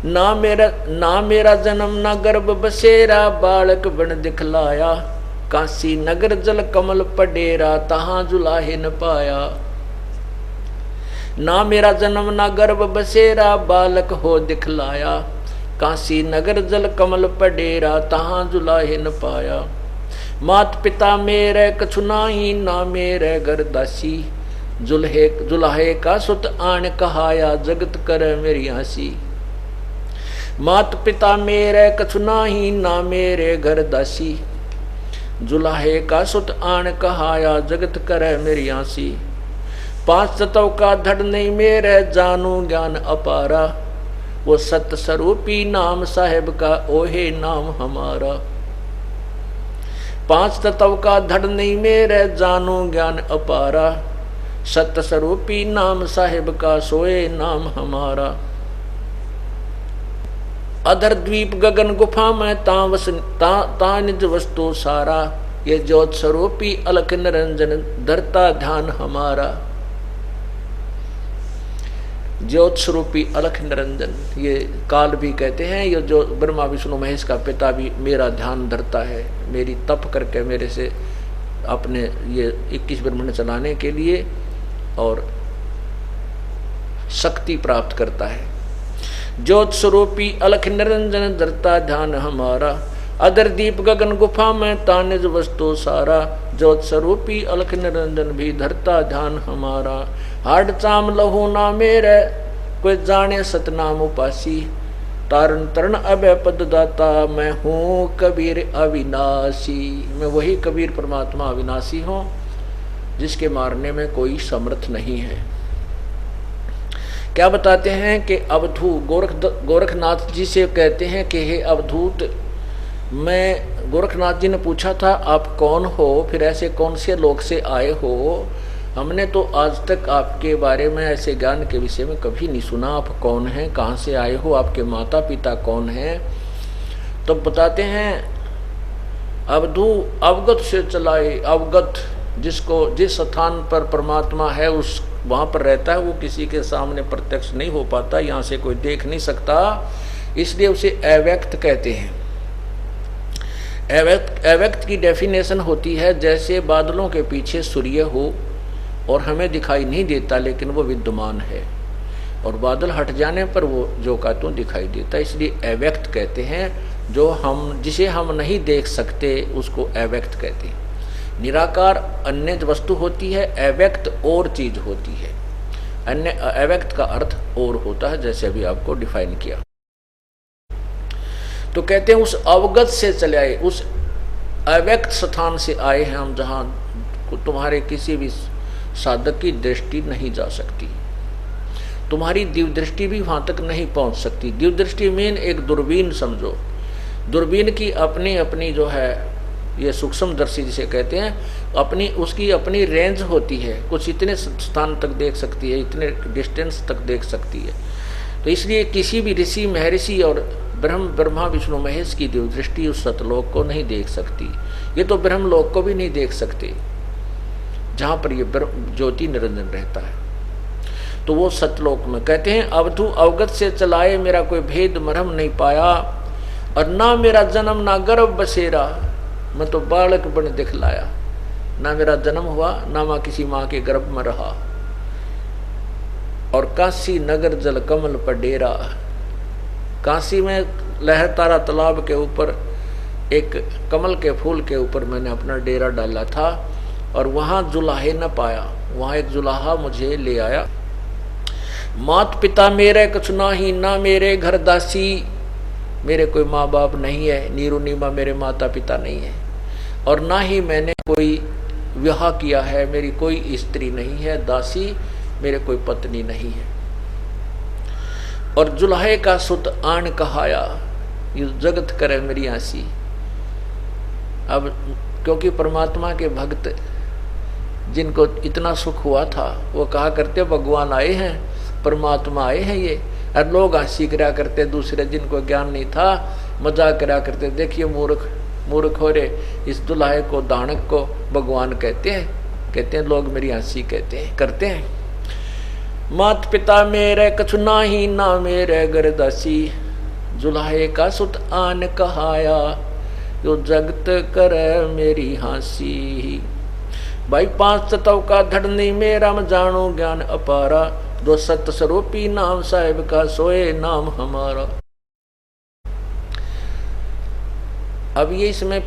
[SPEAKER 2] ना मेरा जन्म ना गर्भ बसेरा, बालक बन दिखलाया। काशी नगर जल कमल पडेरा, तहां जुलाहे न पाया। ना मेरा जन्म ना गर्भ बसेरा, बालक हो दिखलाया, काशी नगर जल कमल पडेरा, तहां जुलाहे न पाया। मात पिता मेरे कछु नाही, ना मेरे घर दासी, जुलाहे का सुत आन कहाया, जगत कर मेरी हंसी। मात पिता मेरे कछु नाही, ना मेरे घर दासी, जुलाहे का सुत आन कहाया, जगत कर मेरी हंसी। 5 तत्व का धड़ नहीं मेरे, जानू ज्ञान अपारा, वो सत स्वरूपी नाम साहेब का, ओहे नाम हमारा। 5 तत्व का धड़ नहीं मेरे, जानू ज्ञान अपारा, सत स्वरूपी नाम साहेब का, सोए नाम हमारा। अधर द्वीप गगन गुफा में ता निज वस्तु सारा, ये ज्योत स्वरूपी अलख निरंजन, धरता ध्यान हमारा। ज्योत स्वरूपी अलख निरंजन, ये काल भी कहते हैं, ये जो ब्रह्मा विष्णु महेश का पिता भी मेरा ध्यान धरता है, मेरी तप करके मेरे से अपने ये 21 ब्रह्मांड चलाने के लिए और शक्ति प्राप्त करता है। ज्योत स्वरूपी अलख निरंजन, धरता ध्यान हमारा। अदर दीप गगन गुफा में तानिज वस्तु सारा, ज्योत स्वरूपी अलख निरंजन भी धरता ध्यान हमारा। हाड चाम लहू ना मेरे, कोई जाने सतनाम उपासी, तारण तरण अभय पद दाता, मैं हूँ कबीर अविनाशी। मैं वही कबीर परमात्मा अविनाशी हूँ, जिसके मारने में कोई समर्थ नहीं है। क्या बताते हैं कि अवधूत गोरखनाथ जी से कहते हैं कि हे अवधूत, मैं गोरखनाथ जी ने पूछा था आप कौन हो, फिर ऐसे कौन से लोक से आए हो, हमने तो आज तक आपके बारे में ऐसे ज्ञान के विषय में कभी नहीं सुना। आप कौन हैं, कहाँ से आए हो, आपके माता पिता कौन हैं? तो बताते हैं अवगत से चलाए, अवगत जिसको जिस स्थान पर परमात्मा है उस वहाँ पर रहता है, वो किसी के सामने प्रत्यक्ष नहीं हो पाता, यहाँ से कोई देख नहीं सकता, इसलिए उसे अव्यक्त कहते हैं। अव्यक्त की डेफिनेशन होती है जैसे बादलों के पीछे सूर्य हो और हमें दिखाई नहीं देता लेकिन वो विद्यमान है, और बादल हट जाने पर वो जो का त्यों दिखाई देता, इसलिए अव्यक्त कहते हैं। जिसे हम नहीं देख सकते उसको अव्यक्त कहते हैं। निराकार अन्य वस्तु होती है, अव्यक्त और चीज होती है। अन्य अव्यक्त का अर्थ और होता है, जैसे अभी आपको डिफाइन किया। तो कहते हैं उस अवगत से चले आए, उस अव्यक्त स्थान से आए हैं हम, जहां तुम्हारे किसी भी साधक की दृष्टि नहीं जा सकती, तुम्हारी दिव्य दृष्टि भी वहां तक नहीं पहुंच सकती। दिव्य दृष्टि मेन एक दूरबीन समझो, दूरबीन की अपनी अपनी जो है, ये सूक्ष्म दर्शी जिसे कहते हैं, उसकी अपनी रेंज होती है, कुछ इतने स्थान तक देख सकती है, इतने डिस्टेंस तक देख सकती है। तो इसलिए किसी भी ऋषि महर्षि और ब्रह्मा विष्णु महेश की दिव्य दृष्टि उस सतलोक को नहीं देख सकती। ये तो ब्रह्मलोक को भी नहीं देख सकते जहाँ पर ये ज्योति निरंजन रहता है। तो वो सतलोक में कहते हैं अवधू अवगत से चलाए, मेरा कोई भेद मरहम नहीं पाया, और ना मेरा जन्म ना गर्भ बसेरा, मैं तो बालक बन दिखलाया। ना मेरा जन्म हुआ, ना मैं किसी माँ के गर्भ में रहा, और काशी नगर जल कमल पर डेरा, काशी में लहरतारा तालाब के ऊपर एक कमल के फूल के ऊपर मैंने अपना डेरा डाला था, और वहाँ जुलाहे न पाया, वहाँ एक जुलाहा मुझे ले आया। मात पिता मेरे कुछ नाही, ना मेरे घर दासी, मेरे कोई माँ बाप नहीं है, नीरू नीमा मेरे माता पिता नहीं है, और ना ही मैंने कोई विवाह किया है, मेरी कोई स्त्री नहीं है, दासी मेरे कोई पत्नी नहीं है। और जुलाहे का सुत आन कहाया, ये जगत करे मेरी आसी। अब क्योंकि परमात्मा के भक्त जिनको इतना सुख हुआ था वो कहा करते भगवान आए हैं, परमात्मा आए हैं ये, और लोग हंसी करा करते, दूसरे जिनको ज्ञान नहीं था मजाक करा करते, देखिए मूर्ख हो रे, इस दुल्हे को दानक को भगवान कहते हैं लोग, मेरी हंसी करते हैं। मात पिता मेरे कछु नाही, ना मेरे घर दासी, जुलाहे का सुत आन कहाया, जो जगत करे मेरी हंसी। भाई 5 तत्व का धड़ नहीं मेरा, मैं जानो ज्ञान अपारा, जो सत्य स्वरूपी नाम साहिब का सोए नाम हमारा। अब ये इसमें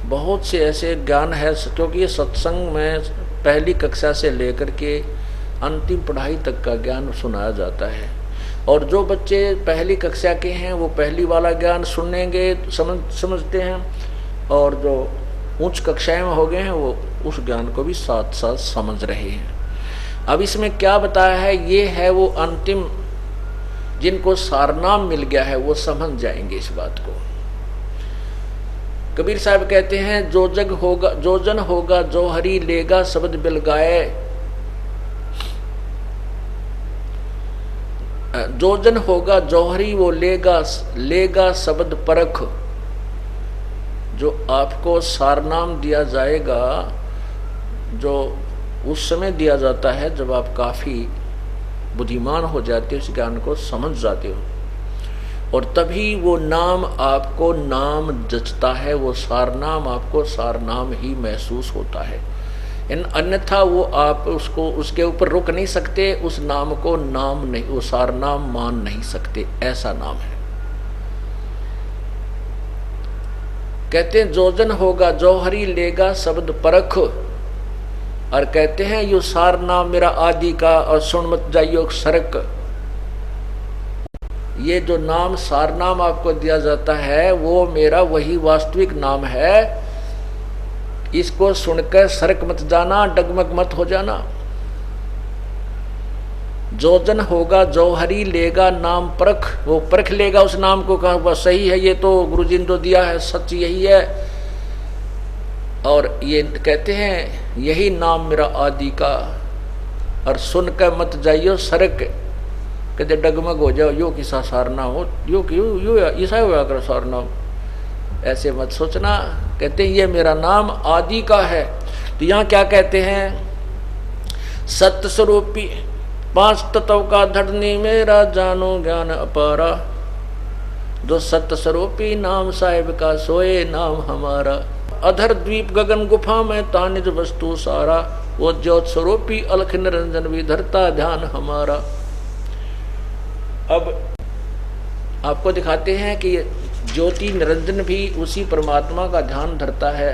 [SPEAKER 2] बहुत से ऐसे ज्ञान है, क्योंकि ये सत्संग में पहली कक्षा से लेकर के अंतिम पढ़ाई तक का ज्ञान सुनाया जाता है। और जो बच्चे पहली कक्षा के हैं वो पहली वाला ज्ञान सुनेंगे, समझते हैं, और जो उच्च कक्षाएं में हो गए हैं वो उस ज्ञान को भी साथ साथ समझ रहे हैं। अब इसमें क्या बताया है, ये है वो अंतिम, जिनको सारनाम मिल गया है वो समझ जाएंगे इस बात को। कबीर साहब कहते हैं, जो जग होगा जो जन होगा जो हरि लेगा शब्द बिल गाए, जो जन होगा जौहरी वो लेगा शब्द परख। जो आपको सारनाम दिया जाएगा, जो उस समय दिया जाता है जब आप काफी बुद्धिमान हो जाते हो, इस ज्ञान को समझ जाते हो, और तभी वो नाम आपको नाम जचता है, वो सारनाम आपको सारनाम ही महसूस होता है। अन्यथा वो आप उसके ऊपर रुक नहीं सकते, उस नाम को नाम नहीं, वो सारनाम मान नहीं सकते, ऐसा नाम है। कहते हैं जो जन होगा जो हरि लेगा शब्द परख, और कहते हैं यो सार नाम मेरा आदि का और सुन मत जाइयो सरक। ये जो नाम सार नाम आपको दिया जाता है वो मेरा वही वास्तविक नाम है, इसको सुनकर सरक मत जाना, डगमग मत हो जाना। जो जन होगा जो हरि लेगा नाम परख, वो परख लेगा उस नाम को, कहा वह सही है, ये तो गुरु जी ने जो दिया है सच यही है। और ये कहते हैं यही नाम मेरा आदि का, और सुनकर मत जाइयो सरक, कहते डगमग हो जाओ, यो किसा सारना हो, यो ऐसा हुआ कर सारना, ऐसे मत सोचना। कहते हैं ये मेरा नाम आदि का है। तो यहाँ क्या कहते हैं, सत्य स्वरूपी पांच तत्व का धरनी मेरा जानो ज्ञान अपारा, जो सत्य स्वरूपी नाम साहिब का सोए नाम हमारा। अधर द्वीप गगन गुफा में तानिज वस्तु सारा, वो ज्योत स्वरूपी अलख निरंजन भी धरता ध्यान हमारा। अब आपको दिखाते हैं कि ज्योति निरंजन भी उसी परमात्मा का ध्यान धरता है,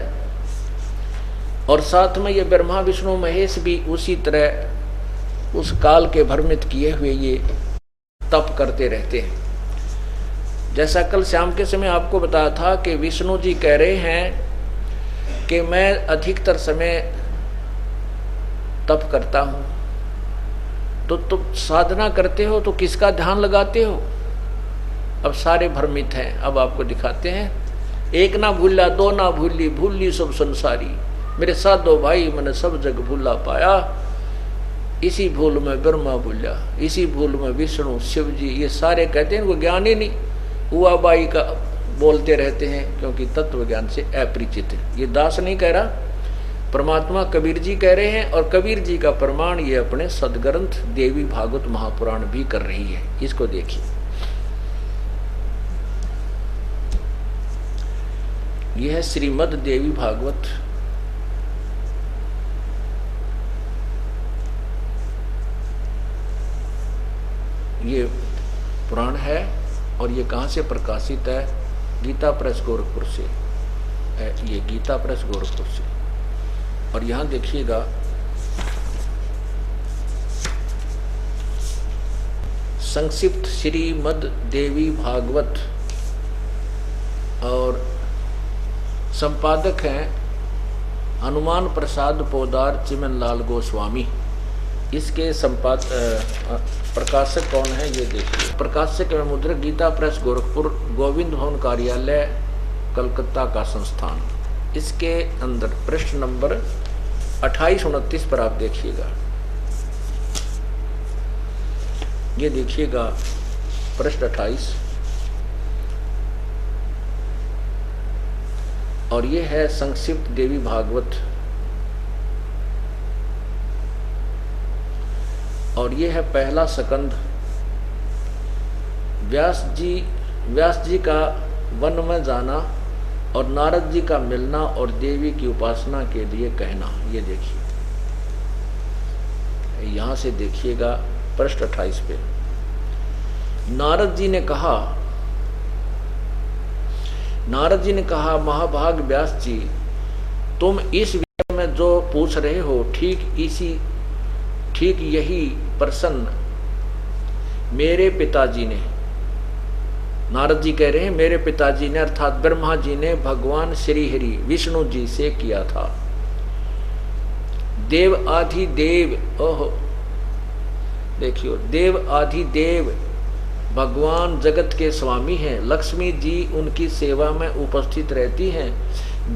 [SPEAKER 2] और साथ में ये ब्रह्मा विष्णु महेश भी उसी तरह उस काल के भ्रमित किए हुए ये तप करते रहते हैं। जैसा कल शाम के समय आपको बताया था कि विष्णु जी कह रहे हैं कि मैं अधिकतर समय तप करता हूं, तो तुम साधना करते हो तो किसका ध्यान लगाते हो? अब सारे भ्रमित हैं। अब आपको दिखाते हैं, एक ना भूला दो ना भूली, भूली सब संसारी, मेरे साधो भाई मैंने सब जग भूला पाया, इसी भूल में ब्रह्मा भूला, इसी भूल में विष्णु शिव जी, ये सारे कहते हैं वो ज्ञान ही नहीं हुआ बाई का बोलते रहते हैं, क्योंकि तत्व ज्ञान से अपरिचित है। ये दास नहीं कह रहा, परमात्मा कबीर जी कह रहे हैं, और कबीर जी का प्रमाण ये अपने सदग्रंथ देवी भागवत महापुराण भी कर रही है। इसको देखिए, यह है श्रीमद् देवी भागवत, ये पुराण है, और ये कहाँ से प्रकाशित है? गीता प्रेस गोरखपुर से, ये गीता प्रेस गोरखपुर से। और यहाँ देखिएगा, संक्षिप्त श्रीमद् देवी भागवत, और संपादक हैं हनुमान प्रसाद पोदार चिमन लाल गोस्वामी। इसके प्रकाशक कौन है ये देखिए। प्रकाशक एवं मुद्रक गीता प्रेस गोरखपुर, गोविंद भवन कार्यालय कलकत्ता का संस्थान। इसके अंदर पृष्ठ नंबर 28-29 पर आप देखिएगा, ये देखिएगा पृष्ठ 28, और ये है संक्षिप्त देवी भागवत, और ये है पहला सकंद। व्यास जी का वन में जाना और नारद जी का मिलना और देवी की उपासना के लिए कहना। ये देखिए, यहाँ से देखिएगा पृष्ठ 28 पे। नारद जी ने कहा महाभाग व्यास जी, तुम इस विषय में जो पूछ रहे हो ठीक यही प्रश्न मेरे पिताजी ने, नारद जी कह रहे हैं मेरे पिताजी ने अर्थात ब्रह्मा जी ने भगवान श्री हरि विष्णु जी से किया था। देव आदि देव, ओहो देखियो, देव आदि देव भगवान जगत के स्वामी हैं। लक्ष्मी जी उनकी सेवा में उपस्थित रहती हैं।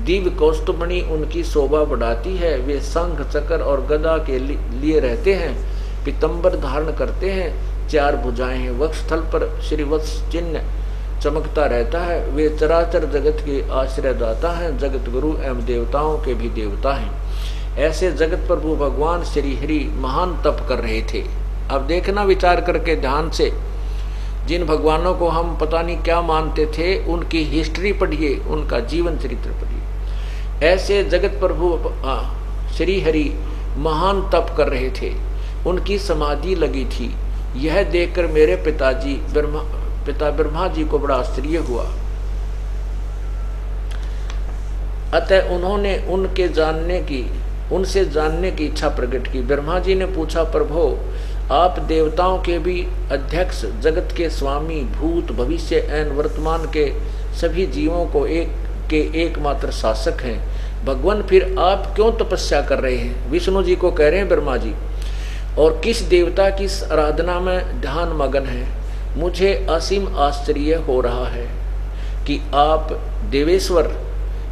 [SPEAKER 2] दिव्य कौस्तुभमणि उनकी शोभा बढ़ाती है। वे शंख चक्र और गदा के लिए रहते हैं। पीतंबर धारण करते हैं। 4 भुजाएं हैं। वक्षस्थल पर श्रीवत्स चिन्ह चमकता रहता है। वे चराचर जगत के आश्रयदाता हैं। जगत गुरु एवं देवताओं के भी देवता हैं। ऐसे जगत प्रभु भगवान श्री हरि महान तप कर रहे थे। अब देखना विचार करके ध्यान से, जिन भगवानों को हम पता नहीं क्या मानते थे उनकी हिस्ट्री पढ़िए, उनका जीवन चरित्र पढ़िए। ऐसे जगत प्रभु श्री हरि महान तप कर रहे थे। उनकी समाधि लगी थी। यह देखकर मेरे पिता ब्रह्मा जी को बड़ा आश्चर्य हुआ। अतः उन्होंने उनसे जानने की इच्छा प्रकट की। ब्रह्मा जी ने पूछा, प्रभो आप देवताओं के भी अध्यक्ष, जगत के स्वामी, भूत भविष्य एवं वर्तमान के सभी जीवों को एकमात्र शासक हैं। भगवान फिर आप क्यों तपस्या कर रहे हैं? विष्णु जी को कह रहे हैं ब्रह्मा जी। और किस देवता की आराधना में ध्यान मगन है? मुझे असीम आश्चर्य हो रहा है कि आप देवेश्वर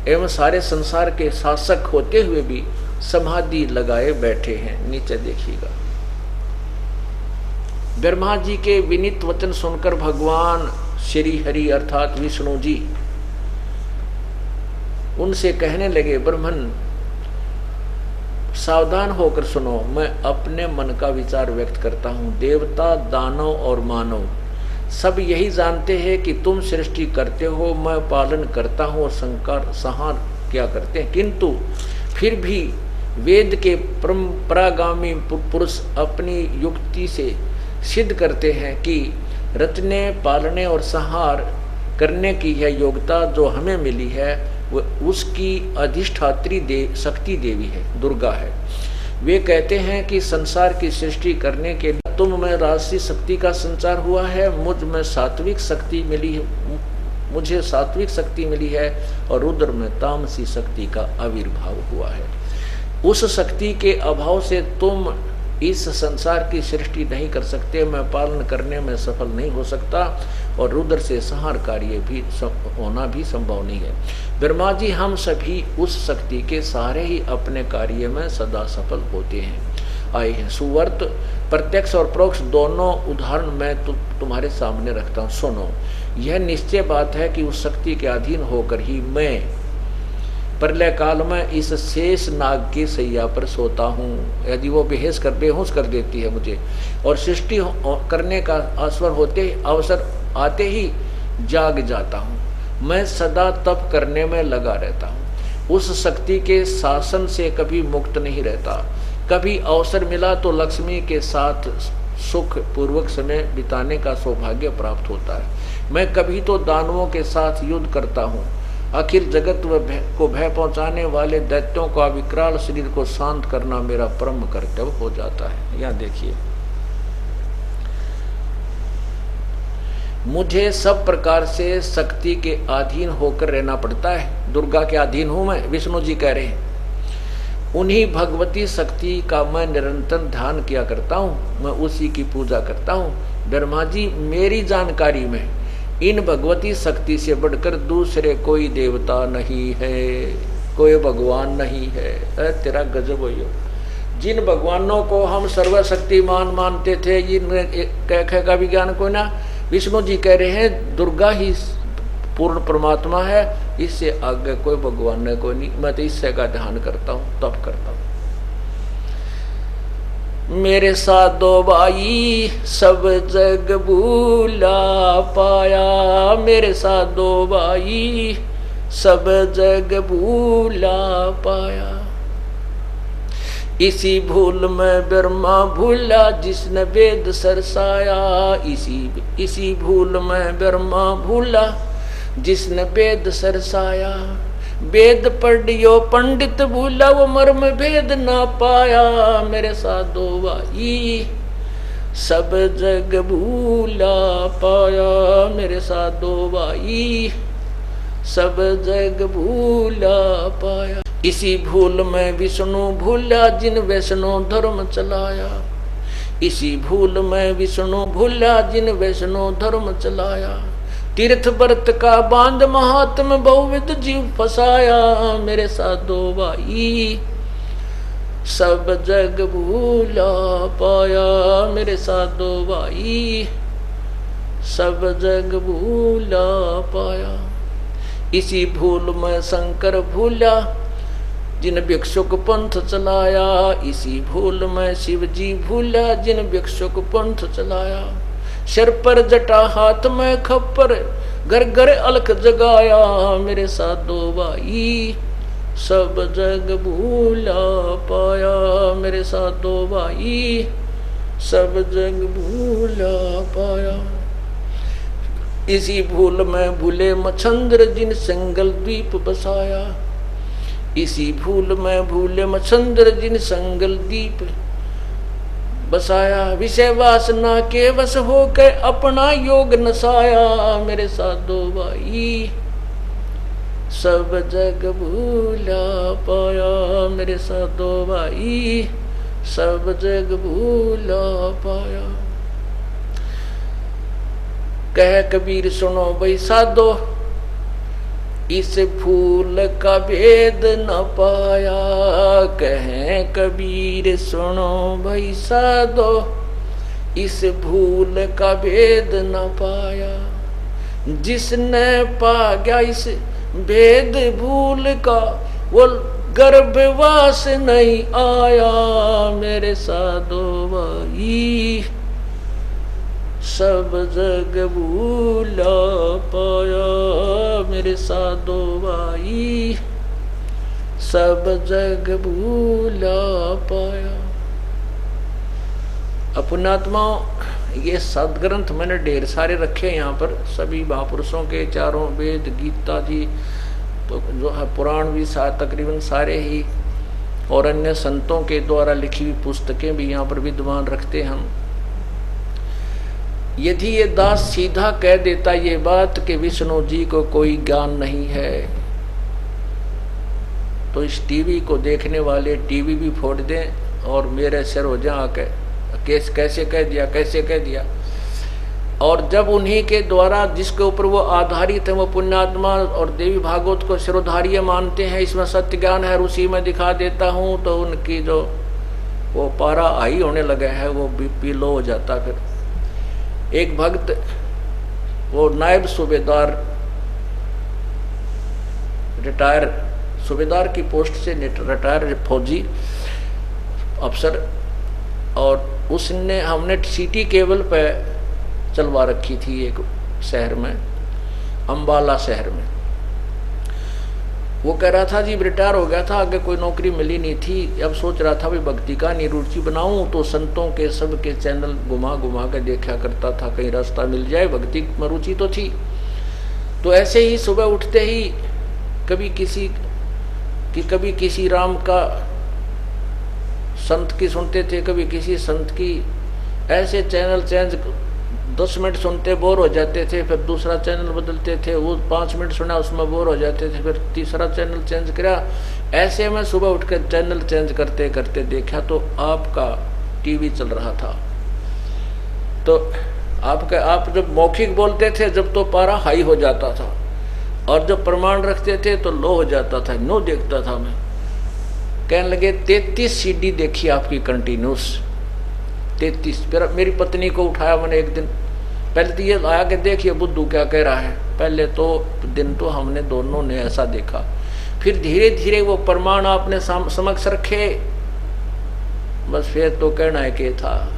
[SPEAKER 2] एवं सारे संसार के शासक होते हुए भी समाधि लगाए बैठे हैं। नीचे देखिएगा। ब्रह्मा जी के विनीत वचन सुनकर भगवान श्री हरि अर्थात विष्णु जी उनसे कहने लगे, ब्रह्मन सावधान होकर सुनो, मैं अपने मन का विचार व्यक्त करता हूँ। देवता, दानव और मानव सब यही जानते हैं कि तुम सृष्टि करते हो, मैं पालन करता हूँ और संहार क्या करते हैं। किंतु फिर भी वेद के परंपरागामी पुरुष अपनी युक्ति से सिद्ध करते हैं कि रचने, पालने और संहार करने की यह योग्यता जो हमें मिली है वह उसकी अधिष्ठात्री शक्ति देवी है, दुर्गा है। वे कहते हैं कि संसार की सृष्टि करने के लिए तुम में राजसी शक्ति का संचार हुआ है, मुझे सात्विक शक्ति मिली है और रुद्र में तामसी शक्ति का आविर्भाव हुआ है। उस शक्ति के अभाव से तुम इस संसार की सृष्टि नहीं कर सकते, मैं पालन करने में सफल नहीं हो सकता और रुद्र से संहार कार्य भी होना भी संभव नहीं है। ब्रह्मा जी हम सभी उस शक्ति के सहारे ही अपने कार्य में सदा सफल होते हैं आए हैं। सुवर्त प्रत्यक्ष और परोक्ष दोनों उदाहरण मैं तुम्हारे सामने रखता हूँ, सुनो। यह निश्चय बात है कि उस शक्ति के अधीन होकर ही मैं प्रलय काल में इस शेष नाग की सैया पर सोता हूँ। यदि वो बेहोश कर देती है मुझे और सृष्टि करने का अवसर आते ही जाग जाता हूँ। मैं सदा तप करने में लगा रहता हूँ। उस शक्ति के शासन से कभी मुक्त नहीं रहता। कभी अवसर मिला तो लक्ष्मी के साथ सुख पूर्वक समय बिताने का सौभाग्य प्राप्त होता है। मैं कभी तो दानवों के साथ युद्ध करता हूँ। अखिल जगत को भय पहुंचाने वाले दैत्यों का विकराल शरीर को शांत करना मेरा परम कर्तव्य हो जाता है। यहाँ देखिए, मुझे सब प्रकार से शक्ति के अधीन होकर रहना पड़ता है। दुर्गा के अधीन हूं मैं, विष्णु जी कह रहे हैं। उन्हीं भगवती शक्ति का मैं निरंतर ध्यान किया करता हूँ, मैं उसी की पूजा करता हूँ। ब्रह्मा जी, मेरी जानकारी में इन भगवती शक्ति से बढ़कर दूसरे कोई देवता नहीं है, कोई भगवान नहीं है। तेरा गजब हो। जिन भगवानों को हम सर्वशक्तिमान मानते थे, जिन कह का विज्ञान को ना, विष्णु जी कह रहे हैं दुर्गा ही पूर्ण परमात्मा है, इससे आगे कोई भगवान नहीं, कोई नहीं। मैं तो इससे का ध्यान करता हूँ, तप करता हूँ। मेरे साथ दो भाई सब जग भूला पाया, मेरे साथ दो भाई सब जग भूला पाया। इसी भूल में ब्रह्मा भूला जिसने वेद सरसाया, इसी भूल में ब्रह्मा भूला जिसने वेद सरसाया। वेद पढ़ियो पंडित भूला वो मर्म भेद ना पाया, मेरे साधो भाई सब जग भूला पाया, मेरे साधो भाई सब जग भूला पाया। इसी भूल में विष्णु भूला जिन वैष्णो धर्म चलाया, इसी भूल में विष्णु भूला जिन वैष्णो धर्म चलाया। तीर्थ व्रत का बांध महात्म बहुविध जीव फसाया, मेरे साधो भाई सब जग भूला पाया, मेरे साधो भाई सब जग भूला पाया। इसी भूल में शंकर भूला जिन भिक्षुक पंथ चलाया, इसी भूल में शिव जी भूला जिन भिक्षुक पंथ चलाया। सिर पर जटा हाथ में खप्पर घर घर अलख जगाया, मेरे साधो भाई सब जग भूला पाया, मेरे साधो भाई सब जग भूला पाया। इसी भूल में भूले मच्छंद्र जिन संगल द्वीप बसाया, इसी भूल में भूले मच्छंद्र जिन संगल द्वीप बसाया। विषय वासना के वश होकर अपना योग नसाया, मेरे साधो भाई सब जग भूला पाया, मेरे साधो भाई सब जग भूला पाया। कह कबीर सुनो भाई साधो इस फूल का भेद न पाया, कहें कबीर सुनो भाई साधो इस भूल का भेद न पाया। जिसने पा गया इस भेद भूल का वो गर्भवास नहीं आया, मेरे साधो भाई सब जग भूला पाया, मेरे साधो भाई सब जग भूला पाया। अपनात्माओं ये सदग्रंथ मैंने ढेर सारे रखे यहाँ पर, सभी महापुरुषों के चारों वेद गीता जी तो जो है पुराण भी तकरीबन सारे ही, और अन्य संतों के द्वारा लिखी हुई पुस्तकें भी यहाँ पर विद्वान रखते हम। यदि ये दास सीधा कह देता ये बात कि विष्णु जी को कोई ज्ञान नहीं है, तो इस टीवी को देखने वाले टीवी भी फोड़ दें और मेरे सिर हो जा आके कैसे कह दिया, कैसे कह दिया। और जब उन्हीं के द्वारा जिसके ऊपर वो आधारित है वो पुण्यात्मा और देवी भागवत को शिरोधार्य मानते हैं, इसमें सत्य ज्ञान है, उसी में दिखा देता हूँ, तो उनकी जो वो पारा हाई होने लगे है, वो बीपी लो हो जाता। फिर एक भक्त वो नायब सूबेदार रिटायर सूबेदार की पोस्ट से रिटायर फौजी अफसर, और उसने हमने सिटी केबल पे चलवा रखी थी एक शहर में, अम्बाला शहर में। वो कह रहा था जी रिटायर हो गया था, आगे कोई नौकरी मिली नहीं थी, अब सोच रहा था भाई भक्ति का निरुचि बनाऊं, तो संतों के सब के चैनल घुमा घुमा के देखा करता था, कहीं रास्ता मिल जाए, भक्ति में रुचि तो थी। तो ऐसे ही सुबह उठते ही कभी किसी राम का संत की सुनते थे, कभी किसी संत की, ऐसे चैनल चेंज 10 मिनट सुनते बोर हो जाते थे, फिर दूसरा चैनल बदलते थे, वो 5 मिनट सुना उसमें बोर हो जाते थे, फिर तीसरा चैनल चेंज किया। ऐसे में सुबह उठकर चैनल चेंज करते करते देखा तो आपका टीवी चल रहा था। तो आप जब मौखिक बोलते थे जब तो पारा हाई हो जाता था, और जब प्रमाण रखते थे तो लो हो जाता था। नो देखता था मैं, कहने लगे 33 सीडी देखी आपकी कंटिन्यूस, 33। फिर मेरी पत्नी को उठाया मैंने एक दिन, पहले तो ये आया कि देखिए बुद्धू क्या कह रहा है। पहले तो दिन तो हमने दोनों ने ऐसा देखा, फिर धीरे धीरे वो प्रमाण आपने समक्ष रखे, बस फिर तो कहना है कि था